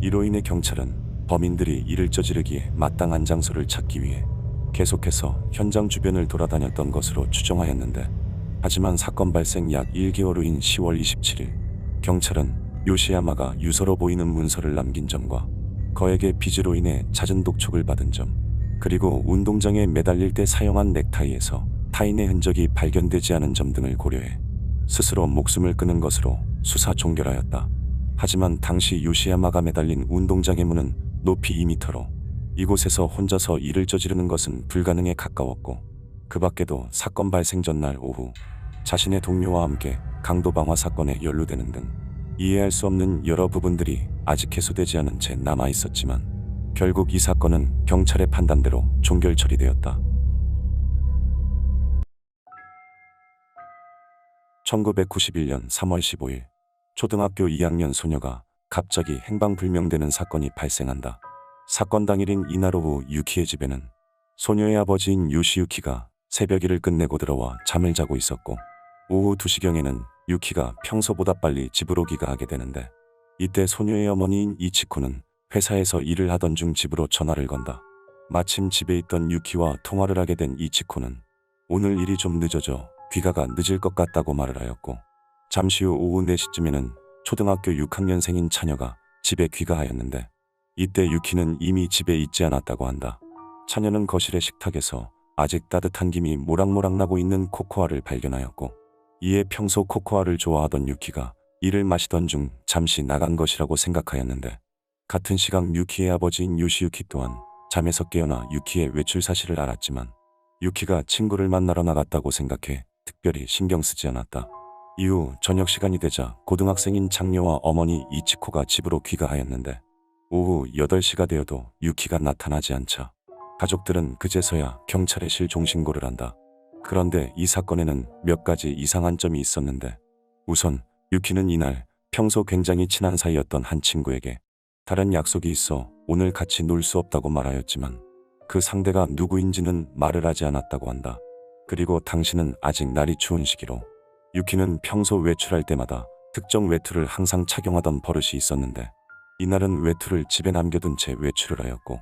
이로 인해 경찰은 범인들이 이를 저지르기에 마땅한 장소를 찾기 위해 계속해서 현장 주변을 돌아다녔던 것으로 추정하였는데, 하지만 사건 발생 약 1개월 후인 10월 27일 경찰은 요시야마가 유서로 보이는 문서를 남긴 점과 거액의 빚으로 인해 잦은 독촉을 받은 점, 그리고 운동장에 매달릴 때 사용한 넥타이에서 타인의 흔적이 발견되지 않은 점 등을 고려해 스스로 목숨을 끊은 것으로 수사 종결하였다. 하지만 당시 요시야마가 매달린 운동장의 문은 높이 2m로 이곳에서 혼자서 일을 저지르는 것은 불가능에 가까웠고, 그 밖에도 사건 발생 전날 오후 자신의 동료와 함께 강도 방화 사건에 연루되는 등 이해할 수 없는 여러 부분들이 아직 해소되지 않은 채 남아 있었지만, 결국 이 사건은 경찰의 판단대로 종결 처리되었다. 1991년 3월 15일 초등학교 2학년 소녀가 갑자기 행방불명되는 사건이 발생한다. 사건 당일인 이날 오후 유키의 집에는 소녀의 아버지인 요시유키가 새벽일을 끝내고 들어와 잠을 자고 있었고, 오후 2시경에는 유키가 평소보다 빨리 집으로 귀가하게 되는데, 이때 소녀의 어머니인 이치코는 회사에서 일을 하던 중 집으로 전화를 건다. 마침 집에 있던 유키와 통화를 하게 된 이치코는 오늘 일이 좀 늦어져 귀가가 늦을 것 같다고 말을 하였고, 잠시 후 오후 4시쯤에는 초등학교 6학년생인 차녀가 집에 귀가하였는데, 이때 유키는 이미 집에 있지 않았다고 한다. 차녀는 거실의 식탁에서 아직 따뜻한 김이 모락모락 나고 있는 코코아를 발견하였고, 이에 평소 코코아를 좋아하던 유키가 이를 마시던 중 잠시 나간 것이라고 생각하였는데, 같은 시각 유키의 아버지인 요시유키 또한 잠에서 깨어나 유키의 외출 사실을 알았지만 유키가 친구를 만나러 나갔다고 생각해 특별히 신경 쓰지 않았다. 이후 저녁 시간이 되자 고등학생인 장녀와 어머니 이치코가 집으로 귀가하였는데, 오후 8시가 되어도 유키가 나타나지 않자 가족들은 그제서야 경찰에 실종신고를 한다. 그런데 이 사건에는 몇 가지 이상한 점이 있었는데, 우선 유키는 이날 평소 굉장히 친한 사이였던 한 친구에게 다른 약속이 있어 오늘 같이 놀 수 없다고 말하였지만, 그 상대가 누구인지는 말을 하지 않았다고 한다. 그리고 당시는 아직 날이 추운 시기로 유키는 평소 외출할 때마다 특정 외투를 항상 착용하던 버릇이 있었는데, 이날은 외투를 집에 남겨둔 채 외출을 하였고,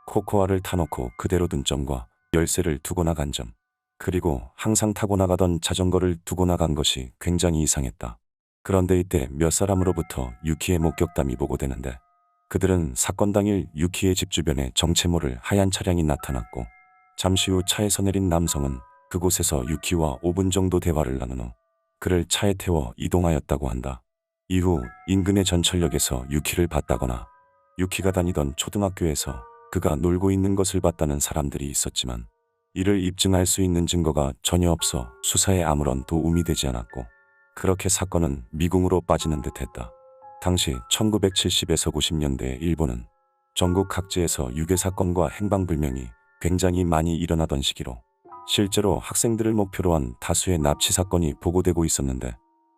코코아를 타놓고 그대로 둔 점과 열쇠를 두고 나간 점, 그리고 항상 타고 나가던 자전거를 두고 나간 것이 굉장히 이상했다. 그런데 이때 몇 사람으로부터 유키의 목격담이 보고되는데, 그들은 사건 당일 유키의 집 주변에 정체 모를 하얀 차량이 나타났고, 잠시 후 차에서 내린 남성은 그곳에서 유키와 5분 정도 대화를 나눈 후 그를 차에 태워 이동하였다고 한다. 이후 인근의 전철역에서 유키를 봤다거나 유키가 다니던 초등학교에서 그가 놀고 있는 것을 봤다는 사람들이 있었지만, 이를 입증할 수 있는 증거가 전혀 없어 수사에 아무런 도움이 되지 않았고, 그렇게 사건은 미궁으로 빠지는 듯했다. 당시 1970에서 90년대 일본은 전국 각지에서 유괴 사건과 행방불명이 굉장히 많이 일어나던 시기로 실제로 학생들을 목표로 한 다수의 납치 사건이 보고되고 있었는데,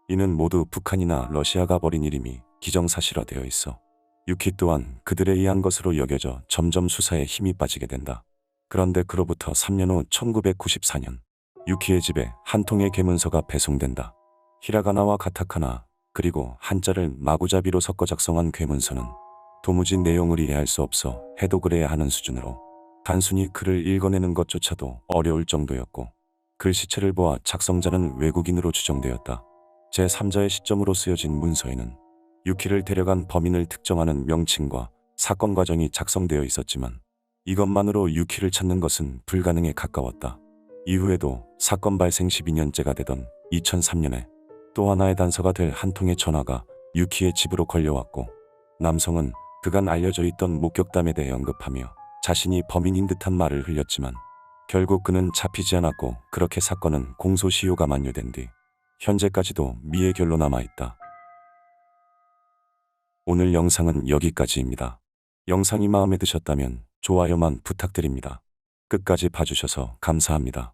이는 모두 북한이나 러시아가 벌인 일임이 기정사실화되어 있어 유키 또한 그들에 의한 것으로 여겨져 점점 수사에 힘이 빠지게 된다. 그런데 그로부터 3년 후 1994년, 유키의 집에 한 통의 계문서가 배송된다. 히라가나와 가타카나 그리고 한자를 마구잡이로 섞어 작성한 계문서는 도무지 내용을 이해할 수 없어 해독을 해야 하는 수준으로 단순히 글을 읽어내는 것조차도 어려울 정도였고, 글씨체를 보아 작성자는 외국인으로 추정되었다. 제3자의 시점으로 쓰여진 문서에는 유키를 데려간 범인을 특정하는 명칭과 사건 과정이 작성되어 있었지만 이것만으로 유키를 찾는 것은 불가능에 가까웠다. 이후에도 사건 발생 12년째가 되던 2003년에 또 하나의 단서가 될 한 통의 전화가 유키의 집으로 걸려왔고, 남성은 그간 알려져 있던 목격담에 대해 언급하며 자신이 범인인 듯한 말을 흘렸지만 결국 그는 잡히지 않았고, 그렇게 사건은 공소시효가 만료된 뒤 현재까지도 미해결로 남아있다. 오늘 영상은 여기까지입니다. 영상이 마음에 드셨다면 좋아요만 부탁드립니다. 끝까지 봐주셔서 감사합니다.